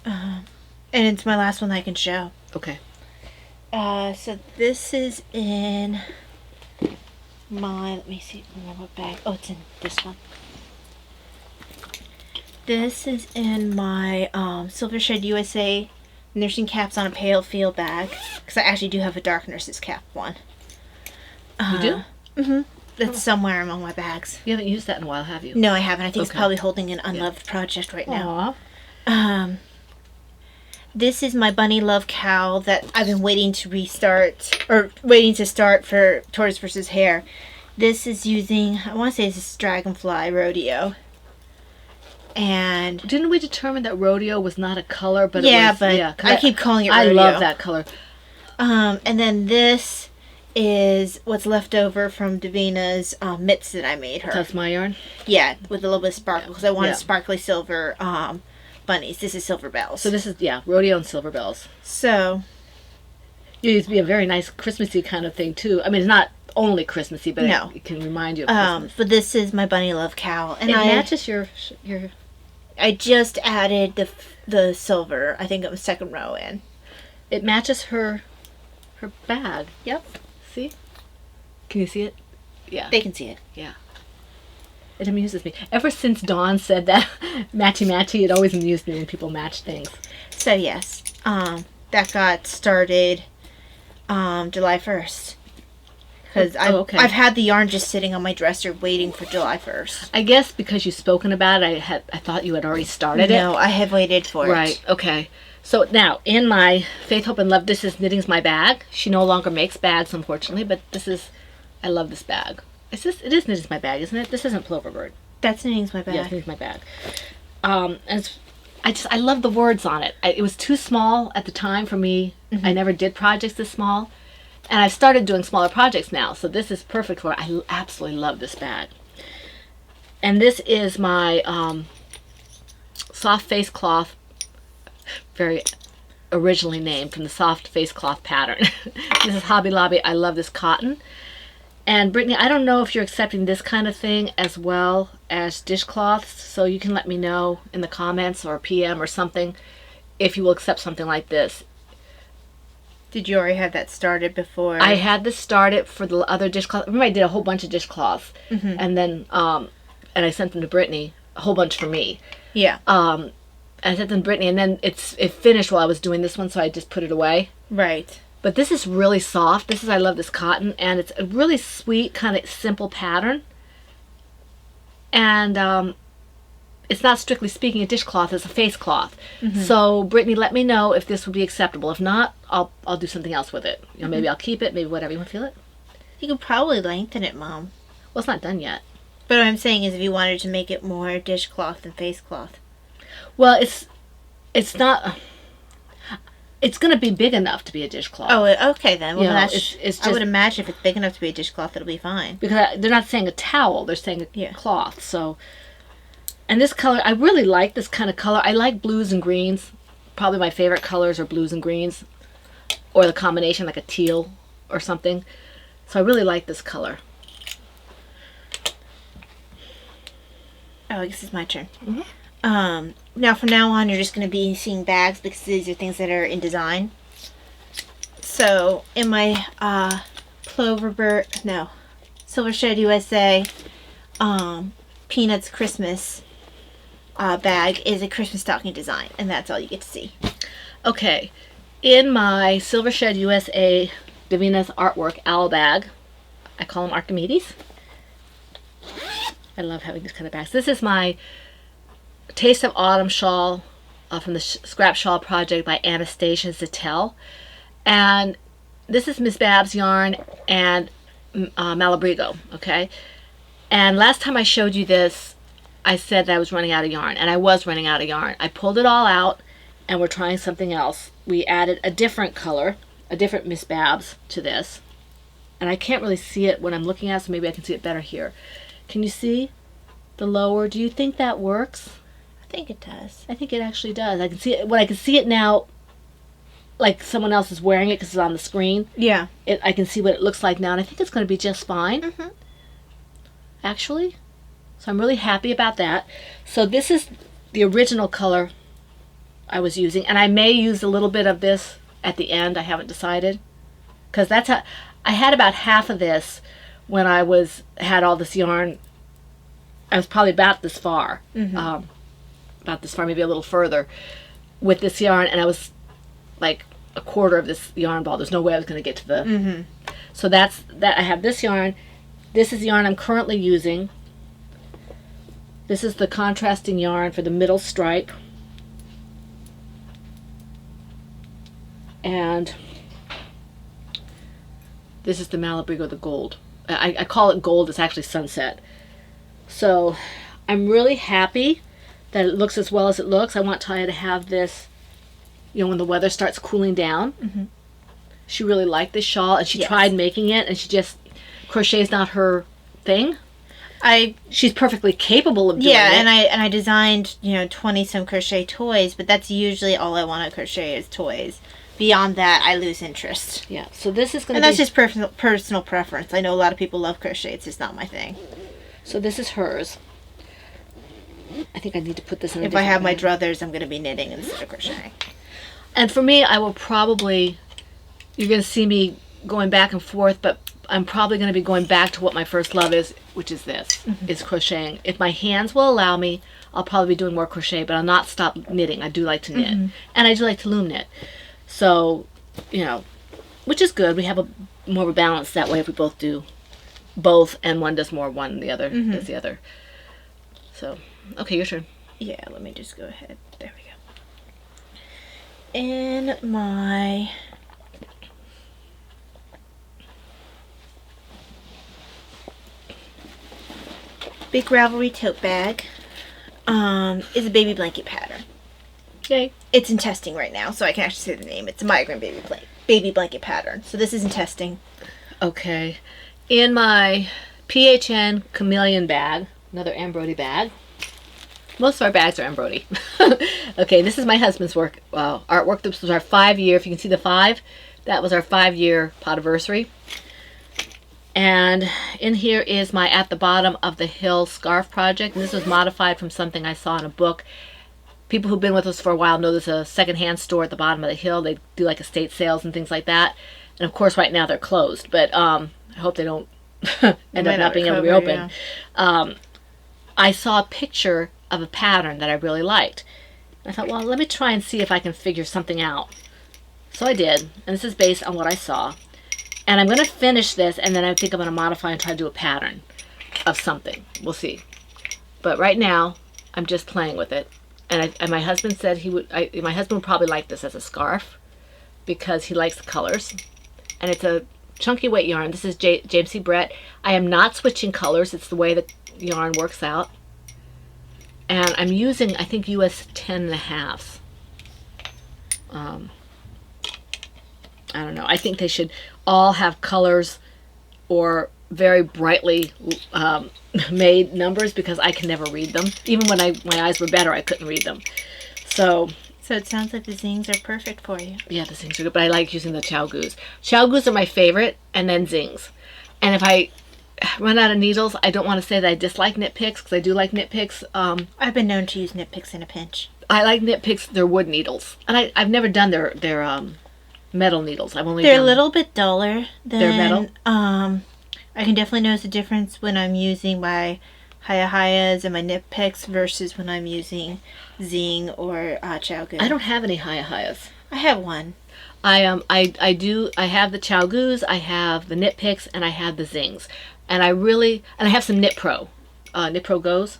And it's my last one that I can show. Okay. So this is in let me see, what bag. Oh, it's in this one. This is in my Silver Shed USA nursing caps on a pale field bag. Because I actually do have a dark nurse's cap one. You do? Mm-hmm. That's somewhere among my bags. You haven't used that in a while, have you? No, I haven't. I think it's Okay. probably holding an unloved project right now. Aw. This is my bunny love cowl that I've been waiting to restart, or waiting to start for Tortoise versus Hare. This is using, I want to say this is Dragonfly Rodeo. And Didn't we determine that rodeo was not a color, but yeah, it was... but 'cause I keep calling it I rodeo. love that color. And then this is what's left over from Davina's mitts that I made her. That's my yarn. Yeah, with a little bit of sparkle, because I wanted Yeah. sparkly silver bunnies. This is Silver Bells. So this is, yeah, rodeo and silver bells. So, It used to be a very nice Christmassy kind of thing, too. I mean, it's not only Christmassy, but No. it can remind you of Christmas. but this is my bunny love cowl, and It I matches your... I just added the silver. I think it was second row in. It matches her bag. Yep, See? Can you see it? Yeah. they can see it. Yeah. It amuses me. Ever since Dawn said that matchy, it always amused me when people match things. So yes, that got started July 1st. Because okay. I've had the yarn just sitting on my dresser waiting for July 1st. I guess because you've spoken about it, I thought you had already started it. No, I have waited for Right, it. okay. So now, in my Faith, Hope, and Love, this is Knitting's my bag. She no longer makes bags, unfortunately, but this is, I love this bag. It is Knitting's my bag, isn't it? This isn't Ploverbird. That's Knitting's my bag. Yeah, Knitting's my bag. And I love the words on it. It was too small at the time for me. I never did projects this small. And I've started doing smaller projects now, so this is perfect for it. I absolutely love this bag. And this is my soft face cloth, very originally named from the soft face cloth pattern. This is Hobby Lobby. I love this cotton. And Brittany, I don't know if you're accepting this kind of thing as well as dishcloths, so you can let me know in the comments or PM or something if you will accept something like this. Did you already have that started before? I had this started for the other dishcloths. Remember, I did a whole bunch of dishcloths, and then and I sent them to Brittany, a whole bunch for me. Yeah. And I sent them to Brittany, and then it finished while I was doing this one, so I just put it away. Right. But this is really soft. I love this cotton, and it's a really sweet, kind of simple pattern. And it's not strictly speaking a dishcloth, it's a face cloth. So Brittany, let me know if this would be acceptable. If not, I'll do something else with it. You know, maybe I'll keep it, maybe whatever. You want to feel it? You could probably lengthen it, Mom. Well, it's not done yet. But what I'm saying is if you wanted to make it more dishcloth than face cloth. Well, it's not... It's going to be big enough to be a dishcloth. Oh, okay then. Well, You know, that's, it's I would just- imagine if it's big enough to be a dishcloth, it'll be fine. Because they're not saying a towel, they're saying a Yeah. cloth. So, and this color, I really like this kind of color. I like blues and greens. Probably my favorite colors are blues and greens, or the combination like a teal or something. So I really like this color. Oh, I guess it's my turn. Now from now on, you're just going to be seeing bags because these are things that are in design. So in my Silver Shed USA Peanuts Christmas bag is a Christmas stocking design, and that's all you get to see. Okay, in my Silver Shed USA Davina's Artwork owl bag, I call them Archimedes. I love having these kind of bags. This is my Taste of Autumn shawl from the Scrap Shawl Project by Anastasia Zattel. And this is Miss Bab's yarn and Malabrigo, okay? And last time I showed you this, I said that I was running out of yarn, and I was running out of yarn. I pulled it all out, and we're trying something else. We added a different color, a different Miss Babs to this. And I can't really see it when I'm looking at it, so maybe I can see it better here. Can you see the lower? Do you think that works? I think it does. I think it actually does. I can see it when I can see it now, like someone else is wearing it because it's on the screen. Yeah. I can see what it looks like now, and I think it's going to be just fine. Mm-hmm. Actually, so I'm really happy about that. So this is the original color I was using, and I may use a little bit of this at the end. I haven't decided because that's how I had about half of this when I had all this yarn. I was probably about this far, maybe a little further, with this yarn, and I was like a quarter of this yarn ball. There's no way I was going to get to the. So that's that. I have this yarn. This is the yarn I'm currently using. This is the contrasting yarn for the middle stripe. And this is the Malabrigo, the gold. I call it gold, it's actually sunset. So I'm really happy that it looks as well as it looks. I want Taya to have this, when the weather starts cooling down. She really liked this shawl, and she tried making it, and crochet is not her thing. She's perfectly capable of doing it. and I designed 20 some crochet toys, but that's usually all I want to crochet is toys. Beyond that, I lose interest. Yeah, so this is going to be... And that's just personal preference. I know a lot of people love crochet. It's just not my thing. So this is hers. I think I need to put this in a If I have my druthers, I'm going to be knitting instead of crocheting. And for me, I will probably... You're going to see me going back and forth, but I'm probably going to be going back to what my first love is, which is this, is crocheting. If my hands will allow me, I'll probably be doing more crochet, but I'll not stop knitting. I do like to knit. And I do like to loom knit. So, which is good. We have more of a balance that way if we both do both, and one does more one, the other does the other. So, okay, your turn. Yeah, let me just go ahead. There we go. In my... Big Ravelry tote bag is a baby blanket pattern. Yay. It's in testing right now, so I can actually say the name. It's a migrant baby blanket pattern. So this is in testing. Okay. In my PHN Chameleon bag, another Ambrody bag. Most of our bags are Ambrody. Okay, this is my husband's artwork. This was our 5-year, if you can see the 5, that was our 5-year podiversary. And in here is my At the Bottom of the Hill scarf project. And this was modified from something I saw in a book. People who've been with us for a while know there's a secondhand store at the bottom of the hill. They do like estate sales and things like that. And of course right now they're closed, but I hope they don't end up not being able to reopen. Yeah. I saw a picture of a pattern that I really liked. I thought, well, let me try and see if I can figure something out. So I did, and this is based on what I saw. And I'm going to finish this, and then I think I'm going to modify and try to do a pattern of something. We'll see. But right now, I'm just playing with it. And my husband said my husband would probably like this as a scarf because he likes the colors. And it's a chunky weight yarn. This is James C. Brett. I am not switching colors. It's the way the yarn works out. And I'm using, I think, US 10.5. I don't know. I think they should all have colors or very brightly made numbers because I can never read them. Even when my eyes were better, I couldn't read them. So it sounds like the zings are perfect for you. Yeah, the zings are good, but I like using the Chow Goos. Chow Goos are my favorite, and then zings. And if I run out of needles, I don't want to say that I dislike knit picks because I do like knit picks. I've been known to use knit picks in a pinch. I like knit picks. They're wood needles, and I've never done their metal needles. I've only they're a little bit duller than they're metal. I can definitely notice the difference when I'm using my Hayas and my knit picks versus when I'm using zing or Chow Goo. I don't have any Hayas. I have one. I have the Chow Goos, I have the knit picks, and I have the zings. And I have some Knit Pro. Knit Pro Goes.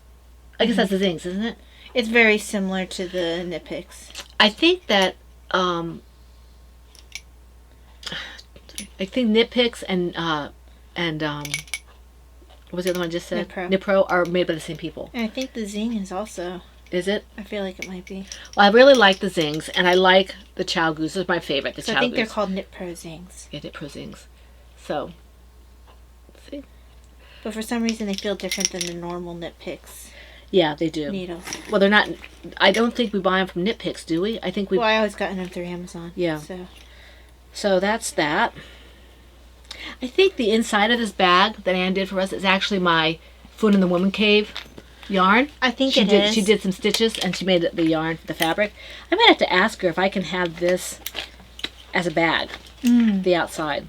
I guess that's the zings, isn't it? It's very similar to the knit picks. I think that knit picks and what was the other one I just said? Knit Pro. Knit Pro are made by the same people. And I think the zing is also. Is it? I feel like it might be. Well, I really like the zings, and I like the Chow Goos. This is my favorite, the Chow Goos. I think they're called Knit Pro zings. Yeah, Knit Pro zings. So, let's see. But for some reason, they feel different than the normal knit picks. Yeah, they do. Needles. Well, they're not. I don't think we buy them from knit picks, do we? I think we. Well, I always gotten them through Amazon. Yeah. So that's that. I think the inside of this bag that Anne did for us is actually my Food in the Woman Cave yarn. I think it is. She did some stitches and she made the yarn, the fabric. I might have to ask her if I can have this as a bag, the outside.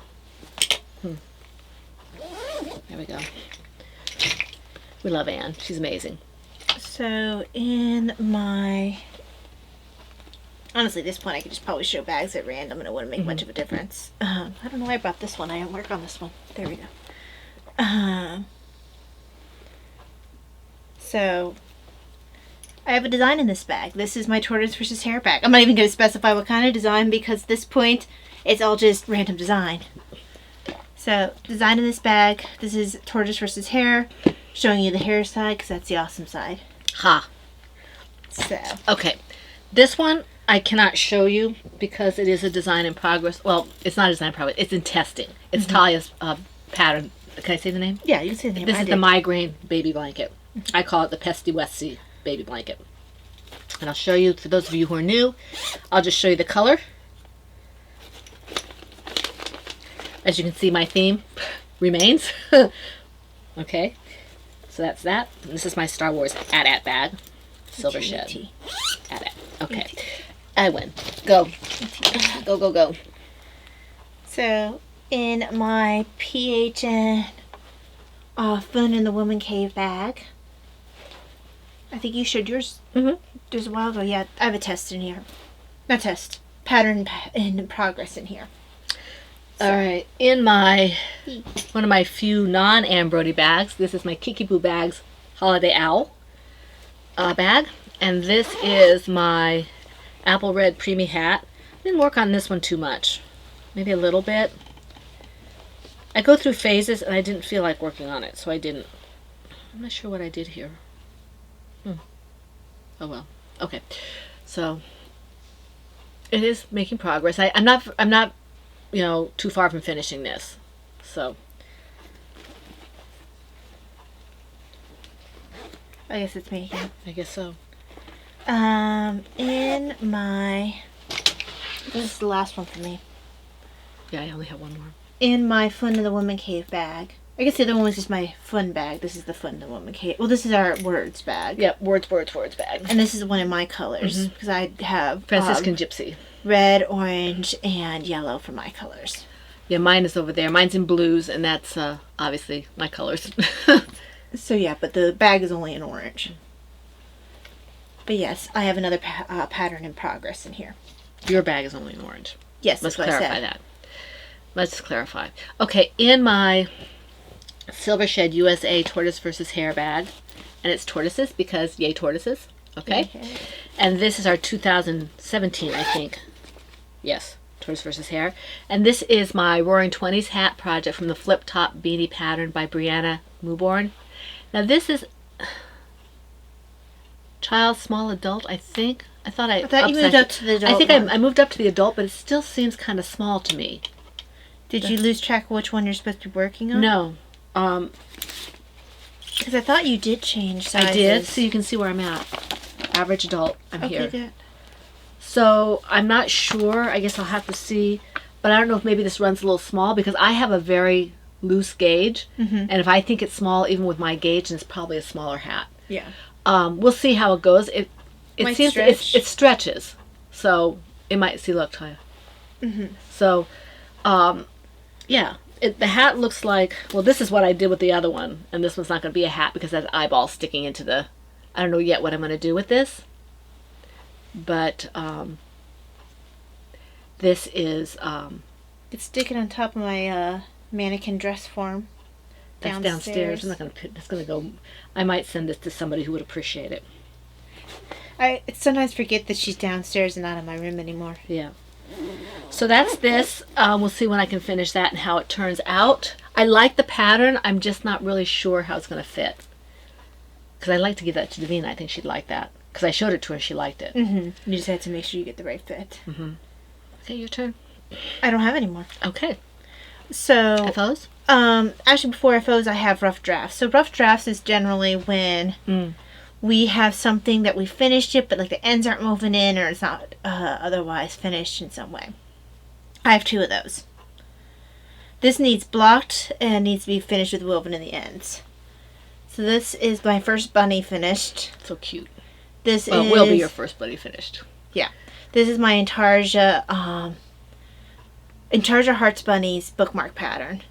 There There we go. We love Anne. She's amazing. So in my... Honestly, at this point I could just probably show bags at random and it wouldn't make much of a difference. I don't know why I brought this one. I didn't work on this one. There we go. So I have a design in this bag. This is my Tortoise versus Hare bag. I'm not even going to specify what kind of design because at this point it's all just random design. So design in this bag. This is Tortoise versus Hare. Showing you the Hare side because that's the awesome side. Ha. So. Okay. This one I cannot show you because it is a design in progress. Well, it's not a design in progress. It's in testing. It's Talia's pattern. Can I say the name? Yeah, you can say the name. This is the migraine baby blanket. I call it the Pesty Westy baby blanket. And I'll show you, for those of you who are new, I'll just show you the color. As you can see, my theme remains. Okay. So that's that. And this is my Star Wars AT-AT bag. Silver shed. AT-AT. Okay. I win. Go. Go, go, go. So, in my PHN Fun in the Woman Cave bag, I think you showed yours just a while ago. Yeah, I have a test in here. Not test. Pattern in progress in here. So. All right. In my, one of my few non-Anne Brodie bags, this is my Kiki Boo Bags Holiday Owl bag. And this is my apple red preemie hat. I didn't work on this one too much. Maybe a little bit. I go through phases and I didn't feel like working on it, so I didn't. I'm not sure what I did here. Oh well. Okay. So it is making progress. I'm not, you know, too far from finishing this. So I guess it's making. I guess so. In my... This is the last one for me. Yeah, I only have one more. In my Fun in the Woman Cave bag. I guess the other one was just my fun bag. This is the Fun in the Woman Cave. Well, this is our words bag. Yep, words bag. And this is one of my colors. Because I have... Franciscan Gypsy. Red, orange, and yellow for my colors. Yeah, mine is over there. Mine's in blues, and that's obviously my colors. So yeah, but the bag is only in orange. But yes, I have another pattern in progress in here. Your bag is only in orange. Yes, Let's that's what clarify I said. that. Let's clarify. Okay, in my Silver Shed USA Tortoise versus Hare bag, and it's tortoises because yay tortoises. Okay, and this is our 2017, I think. Yes, Tortoise versus Hare, and this is my Roaring Twenties hat project from the Flip Top Beanie pattern by Brianna Mewborn. Now this is child, small adult, I think. I thought you moved up to the adult. I think I moved up to the adult, but it still seems kind of small to me. Did you lose track of which one you're supposed to be working on? No. Because I thought you did change sizes. I did, so you can see where I'm at. Average adult, I'm here. Good. So I'm not sure. I guess I'll have to see. But I don't know if maybe this runs a little small because I have a very loose gauge. And if I think it's small, even with my gauge, then it's probably a smaller hat. Yeah. We'll see how it goes. It seems it stretches, so it might see. Look, Taya. So, yeah, the hat looks like. Well, this is what I did with the other one, and this one's not going to be a hat because that's eyeball sticking into the. I don't know yet what I'm going to do with this, but this is. It's sticking on top of my mannequin dress form. That's downstairs. I'm not going to put. It's going to go. I might send this to somebody who would appreciate it. I sometimes forget that she's downstairs and not in my room anymore. Yeah. So that's this. We'll see when I can finish that and how it turns out. I like the pattern. I'm just not really sure how it's going to fit. Because I'd like to give that to Davina. I think she'd like that. Because I showed it to her and she liked it. You just had to make sure you get the right fit. Okay, your turn. I don't have any more. Okay. So... FOs? Actually, before FOs, I have rough drafts. So rough drafts is generally when we have something that we finished it, but like the ends aren't moving in or it's not otherwise finished in some way. I have 2 of those. This needs blocked and needs to be finished with woven in the ends. So this is my first bunny finished. So cute. This will be your first bunny finished. Yeah. This is my Intarsia Hearts Bunnies bookmark pattern.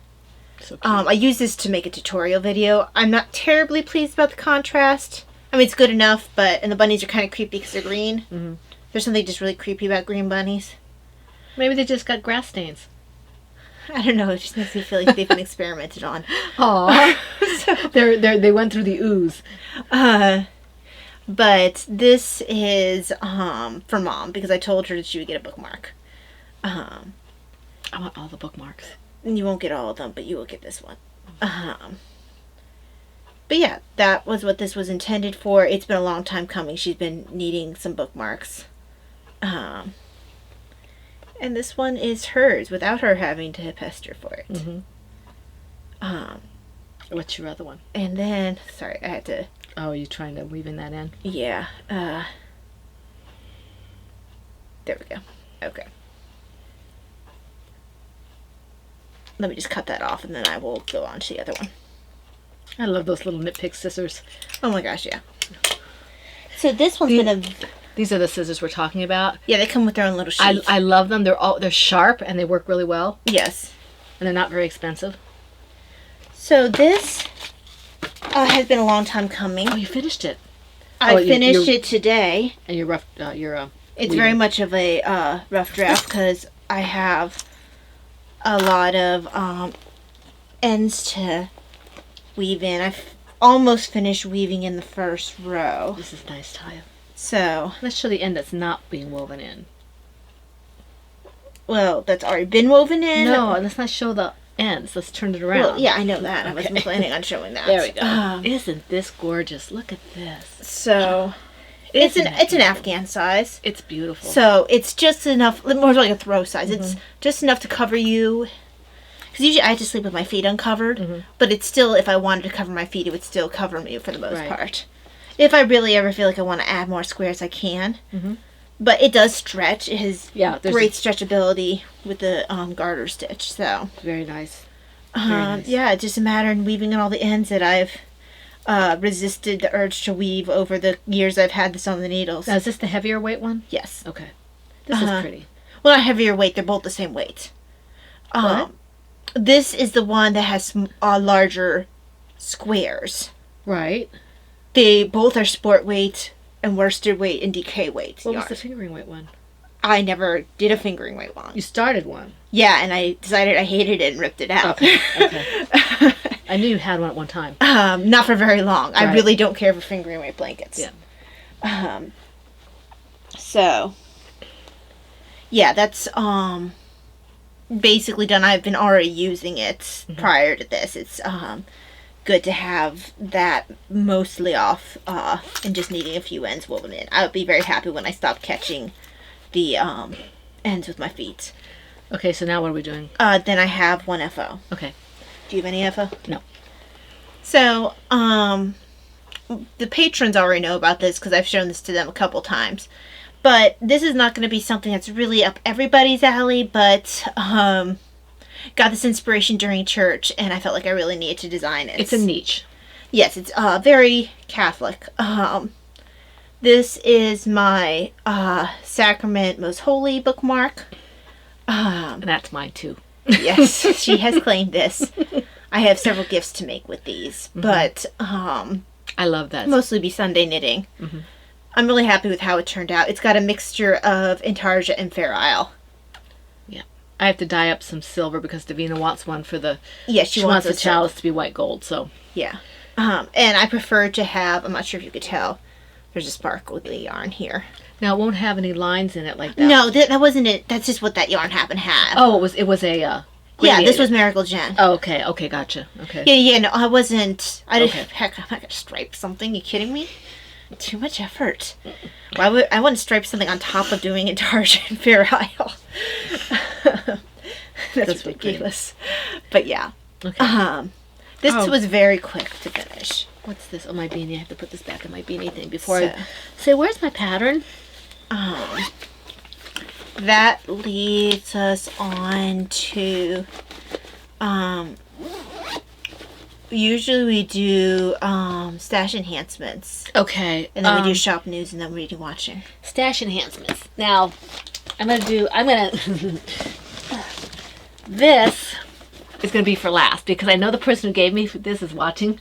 So cute. I use this to make a tutorial video. I'm not terribly pleased about the contrast. I mean, it's good enough, and the bunnies are kind of creepy because they're green. Mm-hmm. There's something just really creepy about green bunnies. Maybe they just got grass stains. I don't know. It just makes me feel like they've been experimented on. Aww. They went through the ooze. But this is for Mom because I told her that she would get a bookmark. I want all the bookmarks. You won't get all of them, but you will get this one. But yeah, that was what this was intended for. It's been a long time coming. She's been needing some bookmarks. And this one is hers without her having to pester for it. Mm-hmm. What's your other one? And then, sorry, I had to... Oh, are you trying to weaving that in? Yeah. There we go. Okay. Let me just cut that off and then I will go on to the other one. I love those little nitpick scissors. Oh my gosh, yeah. So this one's been a... These are the scissors we're talking about. Yeah, they come with their own little sheath. I love them. They're sharp and they work really well. Yes. And they're not very expensive. So this has been a long time coming. Oh, you finished it. I finished it today. And you're rough. It's very much of a rough draft because I have a lot of ends to weave in. I've almost finished weaving in the first row. This is nice, Taya. So let's show the end that's not being woven in. Well, that's already been woven in. No, let's not show the ends. Let's turn it around. Well, yeah, I know that. Okay. I wasn't planning on showing that. There we go. Isn't this gorgeous? Look at this. So it's an Afghan size. It's beautiful. So it's just enough, more like a throw size. It's just enough to cover you. Because usually I have to sleep with my feet uncovered. But it's still, if I wanted to cover my feet, it would still cover me for the most part. If I really ever feel like I want to add more squares, I can. But it does stretch. It has great stretchability with the garter stitch. So very nice. Very nice. Yeah, it's just a matter of weaving in all the ends that I've resisted the urge to weave over the years I've had this on the needles. Now, is this the heavier weight one? Yes. Okay. This is pretty. Well, not heavier weight. They're both the same weight. What? This is the one that has larger squares. Right. They both are sport weight and worsted weight and DK weight. What was the fingering weight one? I never did a fingering weight one. You started one. Yeah, and I decided I hated it and ripped it out. Okay. I knew you had one at one time. Not for very long. Right. I really don't care for fingering weight blankets. Yeah. So, yeah, that's basically done. I've been already using it prior to this. It's good to have that mostly off and just needing a few ends woven in. I would be very happy when I stop catching the ends with my feet. Okay, so now what are we doing? Then I have one FO. Okay. Do you have any FO? No. So, the patrons already know about this because I've shown this to them a couple times. But this is not going to be something that's really up everybody's alley, but got this inspiration during church, and I felt like I really needed to design it. It's a niche. Yes, it's very Catholic. This is my Sacrament Most Holy bookmark. And that's mine too. Yes, she has claimed this. I have several gifts to make with these, but I love that. Mostly be Sunday knitting. I'm really happy with how it turned out. It's got a mixture of Intarsia and Fair Isle. Yeah. I have to dye up some silver because Davina wants one for the... Yeah, she wants the chalice to be white gold, so... Yeah. And I prefer to have... I'm not sure if you could tell. There's a sparkly yarn here. Now, it won't have any lines in it like that. No, that wasn't it. That's just what that yarn happened to have. Oh, it was a... yeah, this was Miracle Jen. Oh, okay. Okay, gotcha. Okay. Yeah, no, I wasn't... Okay. Heck, I'm not going to stripe something. You kidding me? Too much effort. Why would I wouldn't stripe something on top of doing Intarsia and Fair Isle? That's ridiculous. But yeah. Okay. This was very quick to finish. What's this? Oh, my beanie. I have to put this back in my beanie thing before I say, where's my pattern? That leads us on to usually we do stash enhancements. Okay. And then we do shop news and then reading watching. Stash enhancements. Now, this is going to be for last because I know the person who gave me this is watching.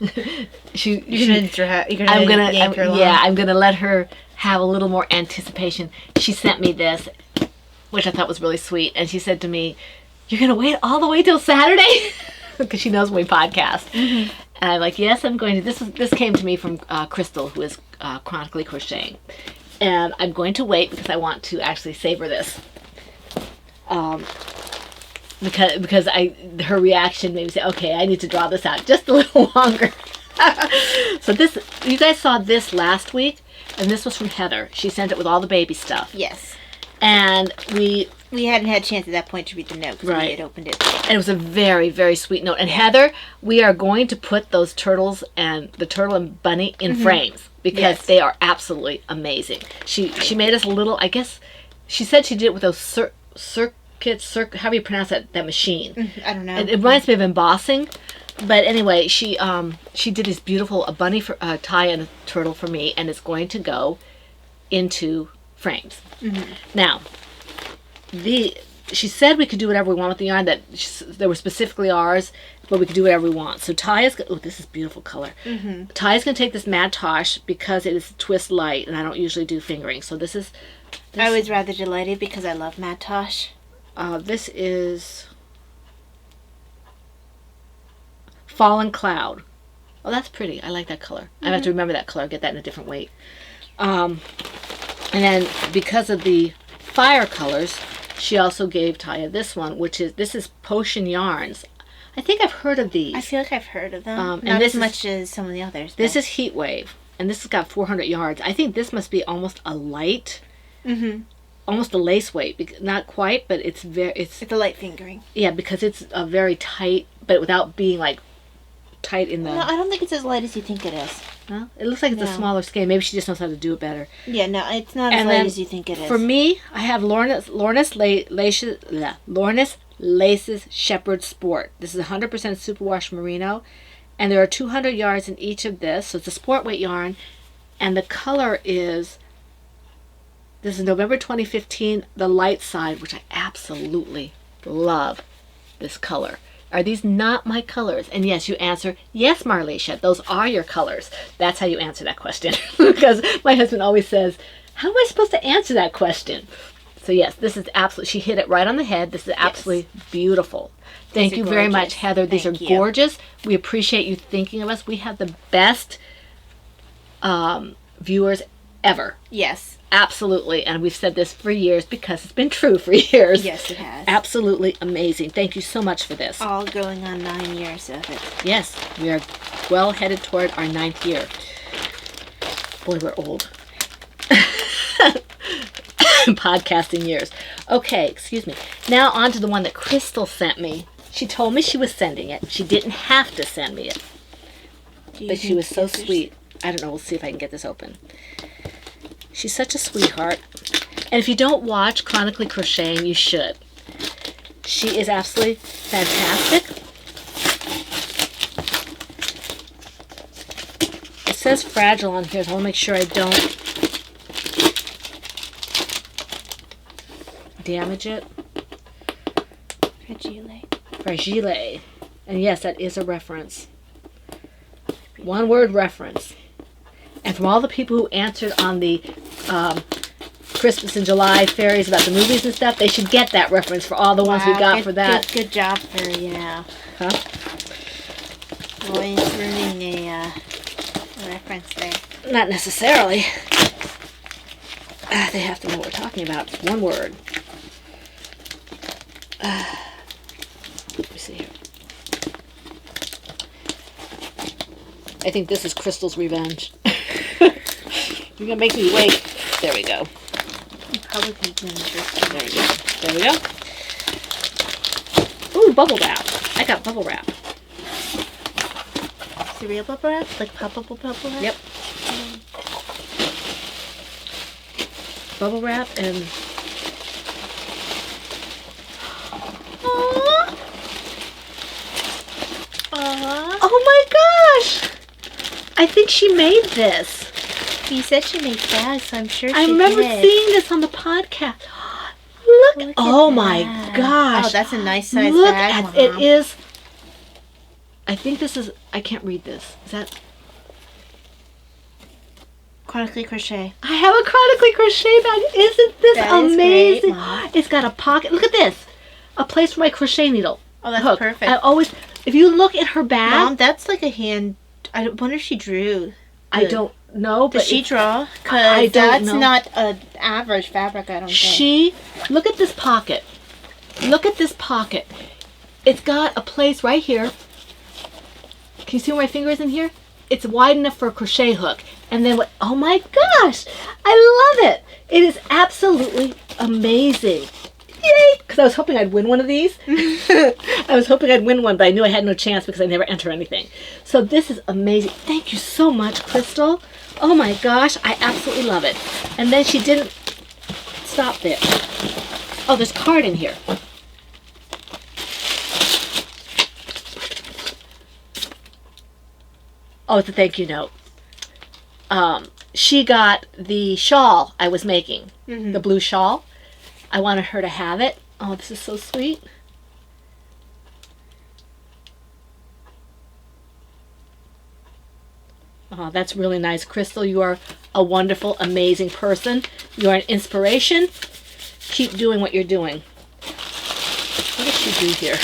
You're gonna yank her along. Yeah, I'm gonna let her have a little more anticipation. She sent me this, which I thought was really sweet, and she said to me, "You're gonna wait all the way till Saturday," because she knows when we podcast. Mm-hmm. And I'm like, "Yes, I'm going to." This came to me from Crystal, who is chronically crocheting, and I'm going to wait because I want to actually savor this. Because her reaction made me say, okay, I need to draw this out just a little longer. So this, you guys saw this last week, and this was from Heather. She sent it with all the baby stuff. Yes. And we hadn't had a chance at that point to read the note because we had opened it. And it was a very, very sweet note. And Heather, we are going to put those turtles and the turtle and bunny in frames because they are absolutely amazing. She made us a little, I guess, she said she did it with those how do you pronounce that machine? I don't know. It reminds me of embossing. But anyway, she did this beautiful, a bunny for tie and a turtle for me, and it's going to go into frames. Mm-hmm. Now, she said we could do whatever we want with the yarn, that they were specifically ours, but we could do whatever we want. So Ty is, this is beautiful color. Mm-hmm. Ty is going to take this Matosh because it is twist light, and I don't usually do fingering. So this is... I was rather delighted because I love Matosh. This is Fallen Cloud. Oh, that's pretty. I like that color. Mm-hmm. I have to remember that color. Get that in a different weight. And then because of the fire colors, she also gave Taya this one, this is Potion Yarns. I think I've heard of these. I feel like I've heard of them. And not as much as some of the others. This is Heat Wave, and this has got 400 yards. I think this must be almost a light. Mm-hmm. Almost a lace weight, not quite, but it's a light fingering. Yeah, because it's a very tight, but without being like tight in the. No, I don't think it's as light as you think it is. No, it looks like it's a smaller scale. Maybe she just knows how to do it better. Yeah, no, it's not as light as you think it is. For me, I have Lorna's Laces Shepherd Sport. This is 100% superwash merino, and there are 200 yards in each of this. So it's a sport weight yarn, and the color is. This is November 2015, the light side, which I absolutely love this color. Are these not my colors? And yes, you answer, yes, Marleisha, those are your colors. That's how you answer that question. Because my husband always says, how am I supposed to answer that question? So yes, this is absolutely, she hit it right on the head. This is absolutely beautiful. Thank you very much, Heather. These are gorgeous. We appreciate you thinking of us. We have the best viewers ever. Yes. Absolutely, and we've said this for years because it's been true for years. Yes, it has. Absolutely amazing. Thank you so much for this. All going on 9 years of it. Yes, we are well headed toward our 9th year. Boy, we're old. Podcasting years. Okay, excuse me. Now on to the one that Crystal sent me. She told me she was sending it. She didn't have to send me it. But she was so sweet. I don't know. We'll see if I can get this open. She's such a sweetheart. And if you don't watch Chronically Crocheting, you should. She is absolutely fantastic. It says fragile on here, so I want to make sure I don't damage it. Fragile. And yes, that is a reference. One word reference. And from all the people who answered on the Christmas in July fairies about the movies and stuff, they should get that reference for all the ones we got for that. Good job for, Huh? Always ruining a reference there. Not necessarily. They have to know what we're talking about. It's one word. Let me see here. I think this is Crystal's revenge. You're going to make me wait. There we go. Republican. There we go. There we go. Ooh, bubble wrap. I got bubble wrap. Is it real bubble wrap? Like poppable bubble wrap? Yep. Bubble wrap and... Aww. Aww. Oh my gosh! I think she made this. You said she made bags, so I'm sure she I remember seeing this on the podcast. Look oh my gosh. Oh, that's a nice size Look bag. At, it is I think this is, I can't read this. Is that? Chronically Crochet. I have a chronically crochet bag. Isn't this That is amazing? great, Mom. It's got a pocket. Look at this. A place for my crochet needle. Oh, that's hook. perfect. I always, if you look at her bag. Mom, that's like a hand. I wonder if she drew. I don't know. Did But she draw? I Because don't that's know. not an average fabric, I don't think. She, look at this pocket. Look at this pocket. It's got a place right here. Can you see where my finger is in here? It's wide enough for a crochet hook. And then what? Oh my gosh! I love it! It is absolutely amazing. Yay! Because I was hoping I'd win one of these. I was hoping I'd win one, but I knew I had no chance because I never enter anything. So this is amazing. Thank you so much, Crystal. Oh my gosh, I absolutely love it. And then she didn't stop there. Oh, there's a card in here. Oh, it's a thank you note. She got the shawl I was making, the blue shawl. I wanted her to have it. Oh, this is so sweet. Oh, that's really nice. Crystal, you are a wonderful, amazing person. You are an inspiration. Keep doing what you're doing. What does she do here?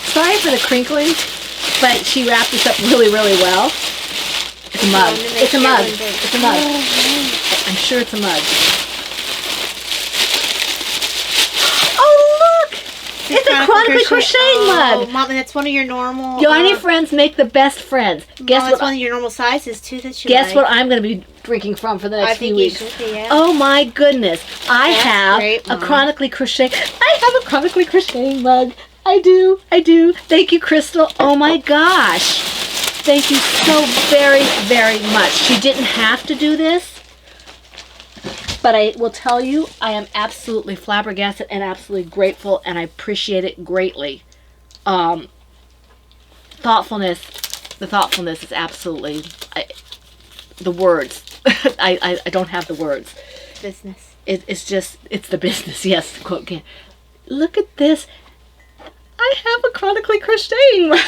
Sorry for the crinkling, but she wrapped this up really, really well. It's a mug. It's a mug. It's a mug. I'm sure it's a mug. Oh, look! It's a chronically crocheting mug. Oh, Mom, and that's one of your normal. Yarny friends make the best friends. Guess Mom, that's what? one of your normal sizes too that you Guess like. what I'm going to be drinking from for the I next think few you weeks. should be, yeah. Oh my goodness! I That's have great, a Mom. chronically crochet. I have a chronically crocheting mug. I do. I do. Thank you, Crystal. Oh my gosh! Thank you so very, very much. She didn't have to do this, but I will tell you, I am absolutely flabbergasted and absolutely grateful, and I appreciate it greatly. Thoughtfulness. The thoughtfulness is absolutely. The words. I don't have the words. Business. It's just, it's the business, yes, to quote again. Look at this. I have a chronically crocheting mug.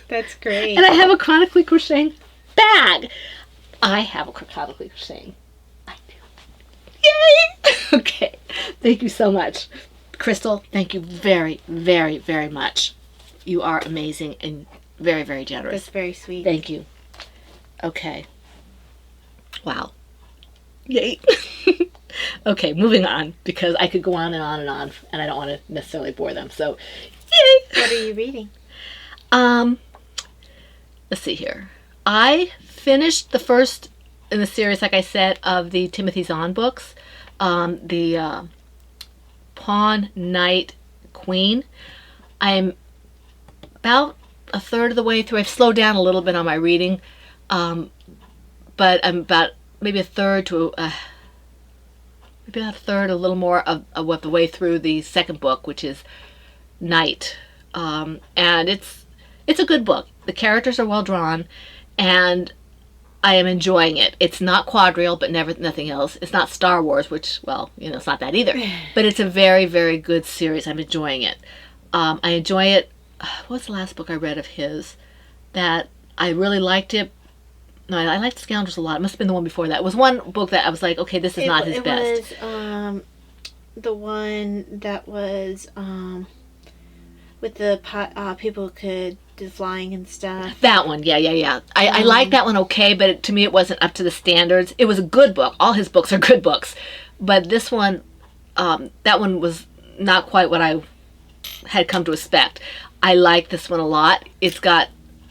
That's great. And I have a chronically crocheting bag. I have a chronically crocheting. I do. Yay! Okay. Thank you so much. Crystal, thank you very, very, very much. You are amazing and very, very generous. That's very sweet. Thank you. Okay. Wow. Yay. Okay, moving on, because I could go on and on and on, and I don't want to necessarily bore them. So, yay! What are you reading? Let's see here. I finished the first in the series, like I said, of the Timothy Zahn books, the Pawn, Knight, Queen. I am about a third of the way through. I've slowed down a little bit on my reading, but I'm about maybe a third to maybe about a third, a little more of the way through the second book, which is Knight, and it's a good book. The characters are well drawn, and I am enjoying it. It's not quadrille, but nothing else. It's not Star Wars, which, well, it's not that either. But it's a very, very good series. I'm enjoying it. I enjoy it. What's the last book I read of his that I really liked it? No, I liked Scoundrels a lot. It must have been the one before that. It was one book that I was like, okay, this is not his best. It was the one that was with the people could do flying and stuff. That one, yeah. I like that one okay, but to me it wasn't up to the standards. It was a good book. All his books are good books. But this one, that one was not quite what I had come to expect. I like this one a lot. It's got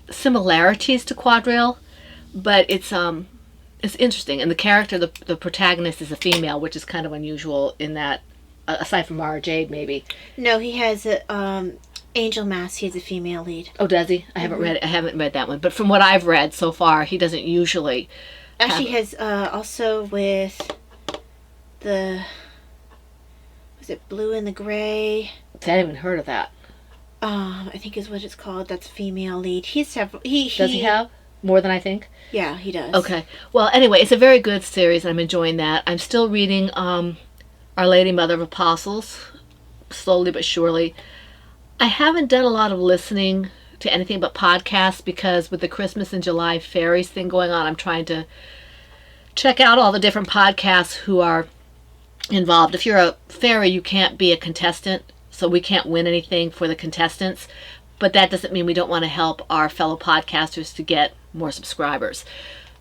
similarities to quadrille, but it's interesting. And the character, the protagonist, is a female, which is kind of unusual in that, aside from Mara Jade, maybe. No, he has a Angel Mask. He has a female lead. Oh, does he? I haven't read it. I haven't read that one. But from what I've read so far, he doesn't usually. Actually, he has also with the, was it Blue and the Gray? I haven't even heard of that. I think is what it's called. That's a female lead. He's several. Does he have more than I think? Yeah, he does. Okay. Well, anyway, it's a very good series. I'm enjoying that. I'm still reading Our Lady Mother of Apostles slowly but surely. I haven't done a lot of listening to anything but podcasts because with the Christmas in July fairies thing going on, I'm trying to check out all the different podcasts who are involved. If you're a fairy, you can't be a contestant, so we can't win anything for the contestants. But that doesn't mean we don't want to help our fellow podcasters to get more subscribers.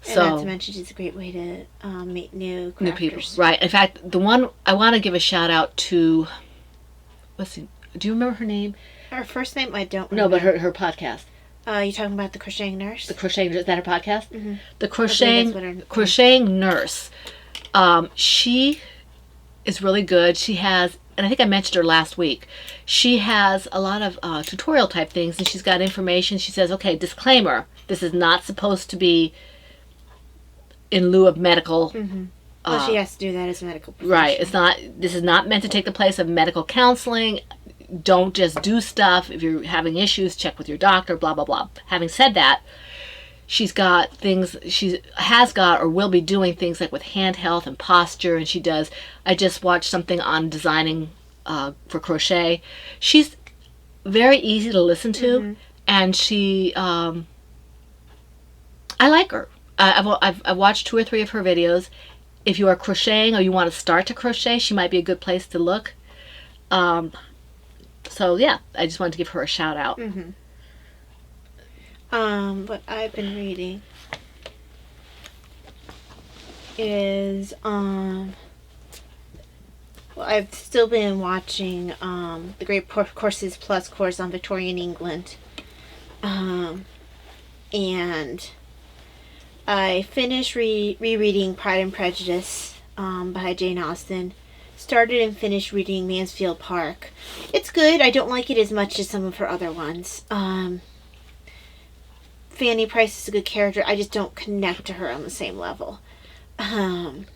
And So, not to mention, it's a great way to meet new crafters. new people, right? In fact, the one I want to give a shout out to. Do you remember her name? Her first name, I don't No, remember. but her podcast. You talking about the crocheting nurse? The crocheting, is that her podcast? Mm-hmm. The that's what her- crocheting nurse. She is really good. She has, and I think I mentioned her last week. She has a lot of tutorial type things, and she's got information. She says, "Okay, disclaimer: this is not supposed to be in lieu of medical." Mm-hmm. Well, she has to do that as a medical professional. Right. It's not. This is not meant to take the place of medical counseling. Don't just do stuff. If you're having issues, check with your doctor. Blah blah blah. Having said that, she's got things. She has got or will be doing things like with hand health and posture. And she does. I just watched something on designing for crochet. She's very easy to listen to, and she. I like her. I've watched 2 or 3 of her videos. If you are crocheting or you want to start to crochet, she might be a good place to look. So yeah, I just wanted to give her a shout out. Mm-hmm. What I've been reading is well, I've still been watching the Great Courses Plus course on Victorian England, and I finished rereading Pride and Prejudice by Jane Austen. Started and finished reading Mansfield Park. It's good. I don't like it as much as some of her other ones. Fanny Price is a good character. I just don't connect to her on the same level. And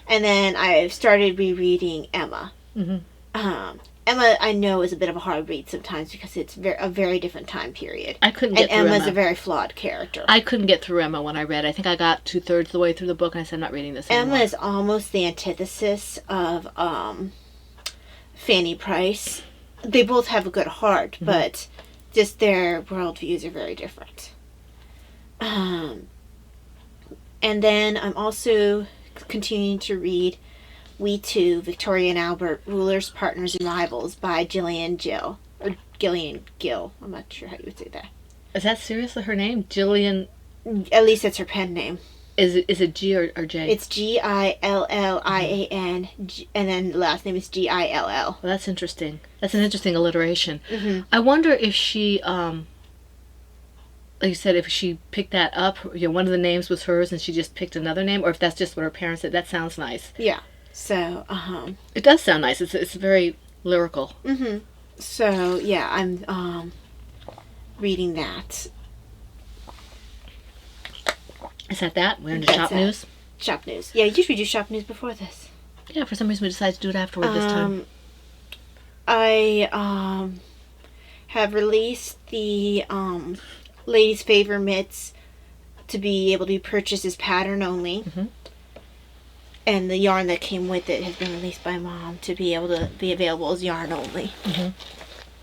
then I started rereading Emma. Mm-hmm. Emma, I know, is a bit of a hard read sometimes because it's a very different time period. I couldn't get through Emma's Emma. a very flawed character. I couldn't get through Emma when I read. I think I got 2/3 of the way through the book, and I said, I'm not reading this anymore. Emma is almost the antithesis of Fanny Price. They both have a good heart, but just their worldviews are very different. And then I'm also continuing to read We Too, Victoria and Albert, Rulers, Partners, and Rivals by Gillian Gill. I'm not sure how you would say that. Is that seriously her name? Gillian? At least that's her pen name. Is it G or J? It's Gillian, and then the last name is Gill. Well, that's interesting. That's an interesting alliteration. Mm-hmm. I wonder if she, like you said, if she picked that up, one of the names was hers and she just picked another name, or if that's just what her parents said. That sounds nice. Yeah. So, It does sound nice. It's very lyrical. Mm-hmm. So, yeah, I'm reading that. Is that? We're into That's shop it. news? Shop news. Yeah, usually we do shop news before this. Yeah, for some reason we decided to do it afterward this time. I have released the Ladies' Favor mitts to be able to be purchased as pattern only. Mm-hmm. And the yarn that came with it has been released by Mom to be able to be available as yarn only. Mm-hmm.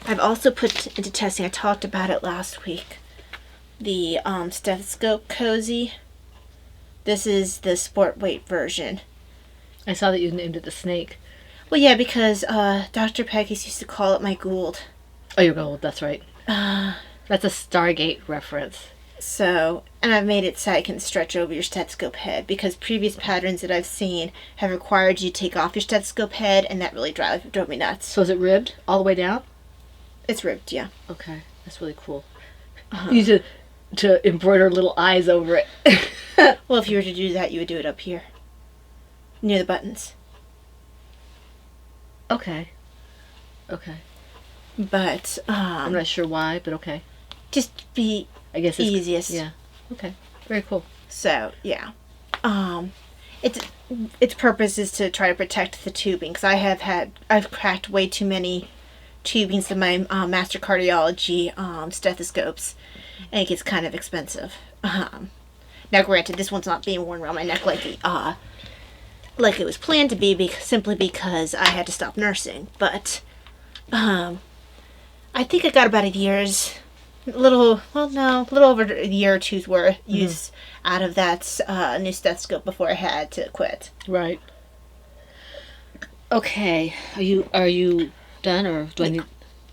I've also put into testing, I talked about it last week, the stethoscope cozy. This is the sport weight version. I saw that you named it the snake. Well, yeah, because Dr. Peggy's used to call it my Gould. Oh, you're gold. That's right. That's a Stargate reference. So, and I've made it so I can stretch over your stethoscope head, because previous patterns that I've seen have required you to take off your stethoscope head, and that really drove me nuts. So is it ribbed all the way down? It's ribbed, yeah. Okay, that's really cool. You need to embroider little eyes over it. Well, if you were to do that, you would do it up here, near the buttons. Okay. But I'm not sure why, but okay. just be I guess it's easiest. Yeah. Okay. Very cool. So yeah, its purpose is to try to protect the tubing, because I've cracked way too many tubings in my master cardiology stethoscopes, and it gets kind of expensive. Now, granted, this one's not being worn around my neck like the like it was planned to be, simply because I had to stop nursing. But I think I got about a little over a year or two's worth use out of that new stethoscope before I had to quit. Right. Okay. Are you done, or do I need?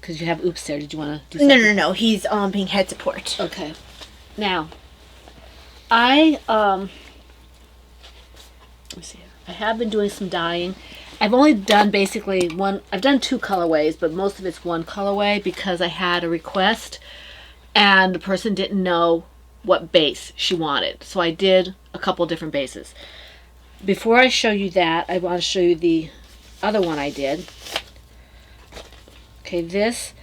Because you have oops there. Did you want to do something? No. He's being head support. Okay. Now, let me see here. I have been doing some dyeing. I've only done basically I've done 2 colorways, but most of it's 1 colorway because I had a request and the person didn't know what base she wanted. So I did a couple different bases. Before I show you that, I want to show you the other one I did. Okay, this,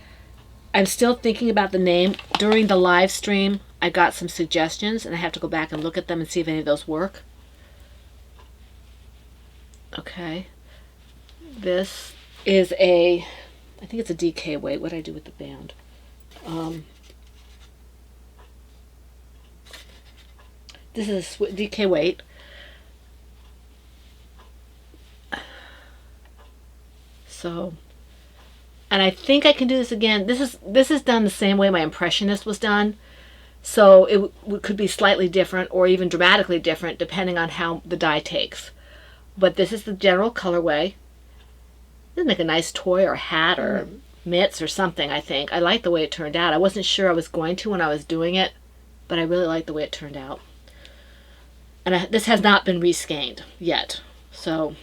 I'm still thinking about the name. During the live stream, I got some suggestions, and I have to go back and look at them and see if any of those work. Okay. This is I think it's a DK weight. What did I do with the band? This is a DK weight. So, and I think I can do this again. This is done the same way my Impressionist was done. So it could be slightly different or even dramatically different depending on how the dye takes. But this is the general colorway. This would make a nice toy or hat or mitts or something, I think. I like the way it turned out. I wasn't sure I was going to when I was doing it, but I really like the way it turned out. And this has not been reskeined yet. So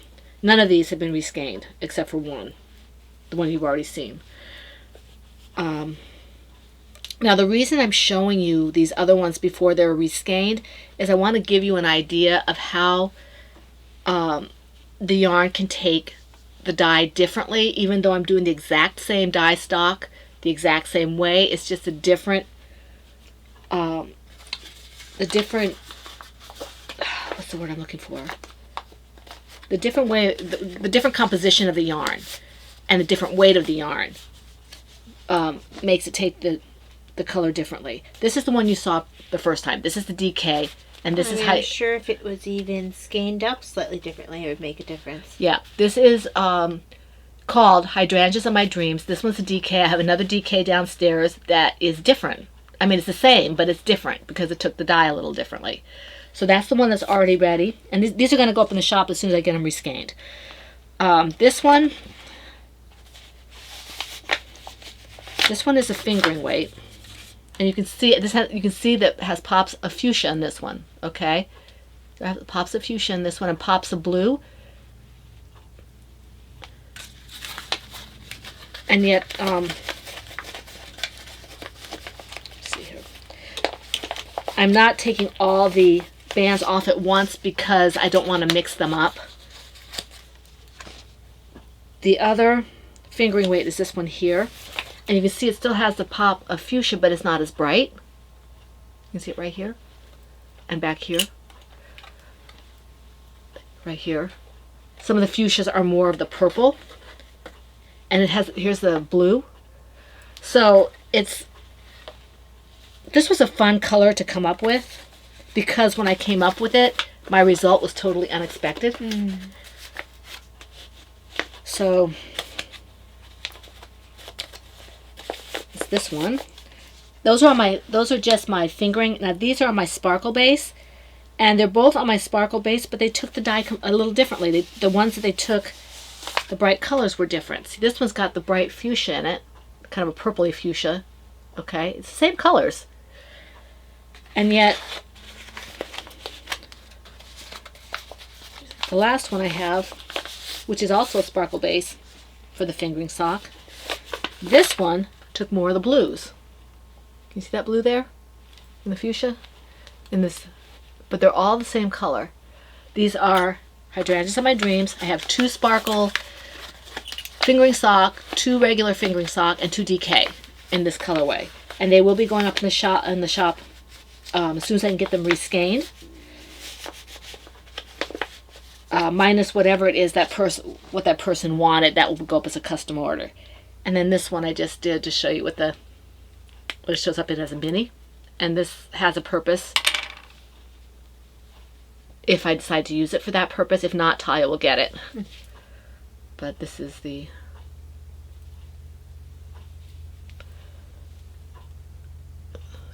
none of these have been reskeined except for one. The one you've already seen. Now the reason I'm showing you these other ones before they're reskeined is I want to give you an idea of how the yarn can take the dye differently, even though I'm doing the exact same dye stock the exact same way. It's just a different what's the word I'm looking for? The different way, the different composition of the yarn and the different weight of the yarn makes it take the color differently. This is the one you saw the first time. This is the DK, and this is how. I'm sure if it was even skeined up slightly differently, it would make a difference. Yeah, this is called Hydrangeas of My Dreams. This one's a DK. I have another DK downstairs that is different. I mean, it's the same, but it's different because it took the dye a little differently. So that's the one that's already ready, and these are going to go up in the shop as soon as I get them reskeined. This one is a fingering weight. And you can see you can see that it has pops of fuchsia in this one, okay? So I have pops of fuchsia in this one and pops of blue. And yet, let's see here. I'm not taking all the bands off at once because I don't want to mix them up. The other fingering weight is this one here. And you can see it still has the pop of fuchsia, but it's not as bright. You can see it right here and back here. Right here. Some of the fuchsias are more of the purple. And it has, here's the blue. So this was a fun color to come up with because when I came up with it, my result was totally unexpected. So this one. Those are just my fingering. Now these are on my sparkle base, and they're both on my sparkle base, but they took the dye a little differently. The ones that they took, the bright colors were different. See, this one's got the bright fuchsia in it, kind of a purpley fuchsia. Okay, it's the same colors, and yet the last one I have, which is also a sparkle base for the fingering sock, this one took more of the blues. Can you see that blue there? In the fuchsia? In this, but they're all the same color. These are Hydrangeas of My Dreams. I have 2 sparkle fingering sock, 2 regular fingering sock, and 2 DK in this colorway. And they will be going up in the shop as soon as I can get them reskeined. Minus whatever it is what that person wanted, that will go up as a custom order. And then this one I just did to show you what it shows up in as a mini. And this has a purpose. if I decide to use it for that purpose. If not, Talia will get it. But this is the...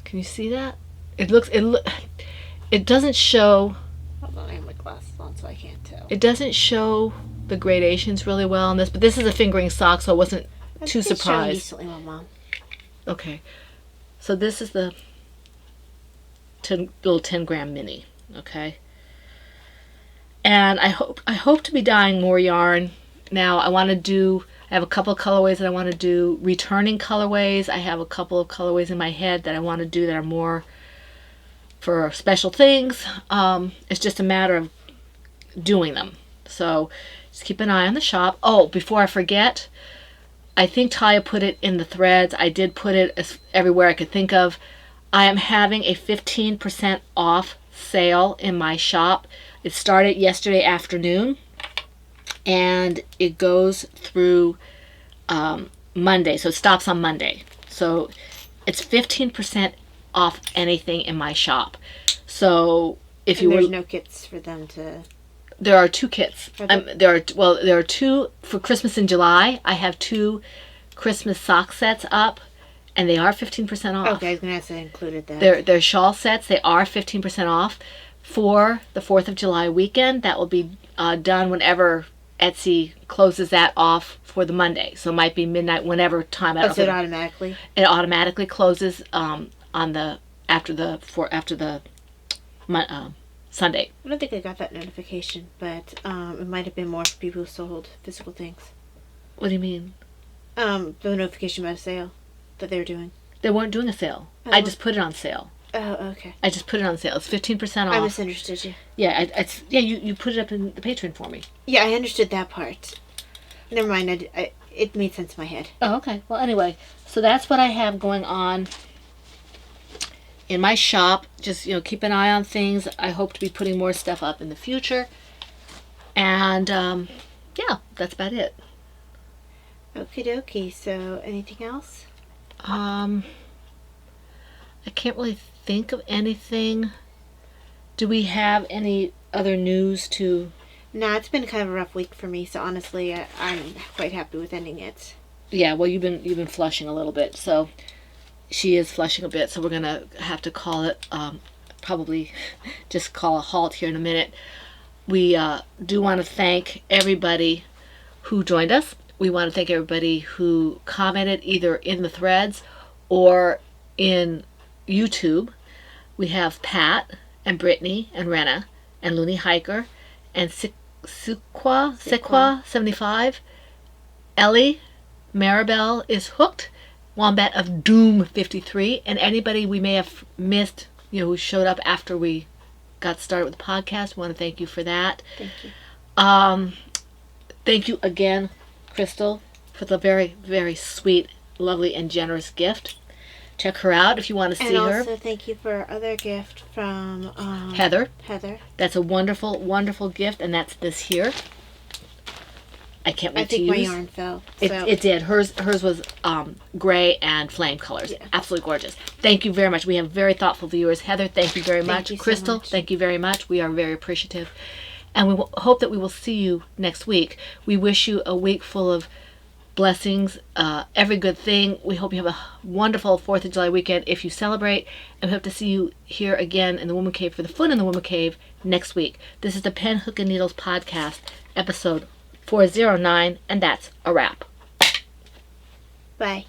Can you see that? It doesn't show... Hold on, I have my glasses on so I can't tell. It doesn't show the gradations really well on this, but this is a fingering sock, so I wasn't too surprised. Recently, Mom. Okay, so this is the little 10-gram mini. Okay, and I hope to be dyeing more yarn. Now I have a couple of colorways that I want to do, returning colorways. I have a couple of colorways in my head that I want to do that are more for special things. It's just a matter of doing them. So just keep an eye on the shop. Oh, before I forget, I think Talia put it in the threads. I did put it everywhere I could think of. I am having a 15% off sale in my shop. It started yesterday afternoon, and it goes through Monday. So it stops on Monday. So it's 15% off anything in my shop. So if you there's no kits for them to... There are 2 kits. There are 2 for Christmas in July. I have 2 Christmas sock sets up, and they are 15% off. Okay, I was going to ask if I included that. They're shawl sets. They are 15% off for the 4th of July weekend. That will be done whenever Etsy closes that off for the Monday. So it might be midnight, whenever time. So it automatically? It automatically closes after the Sunday. I don't think I got that notification, but it might have been more for people who sold physical things. What do you mean? The notification about a sale that they were doing. They weren't doing a sale. Oh. I just put it on sale. Oh, okay. I just put it on sale. It's 15% off. I misunderstood you. Yeah, you put it up in the Patreon for me. Yeah, I understood that part. Never mind. It made sense in my head. Oh, okay. Well, anyway, so that's what I have going on in my shop. Just, keep an eye on things. I hope to be putting more stuff up in the future. And, yeah, that's about it. Okie dokie. So, anything else? I can't really think of anything. Do we have any other news to... Nah, it's been kind of a rough week for me, so honestly, I'm quite happy with ending it. Yeah, well, you've been flushing a little bit, so she is flushing a bit, so we're gonna have to call it, probably just call a halt here in a minute. We do want to thank everybody who joined us. We want to thank everybody who commented either in the threads or in YouTube. We have Pat and Brittany and Rena and Looney Hiker and Sequa 75. Ellie Maribel is hooked. Wombat of Doom 53, and anybody we may have missed, who showed up after we got started with the podcast. We want to thank you for that. Thank you. Thank you again, Crystal, for the very, very sweet, lovely, and generous gift. Check her out if you want to see her. And also thank you for our other gift from Heather. Heather. That's a wonderful, wonderful gift, and that's this here. I can't wait to use. I think my yarn fell. It did. Hers was gray and flame colors. Yeah. Absolutely gorgeous. Thank you very much. We have very thoughtful viewers. Heather, thank you very much. Crystal, thank you very much. We are very appreciative. And we hope that we will see you next week. We wish you a week full of blessings, every good thing. We hope you have a wonderful 4th of July weekend if you celebrate. And we hope to see you here again in the Woman Cave for the Fun in the Woman Cave next week. This is the Pen, Hook, and Needles podcast, episode 409, and that's a wrap. Bye.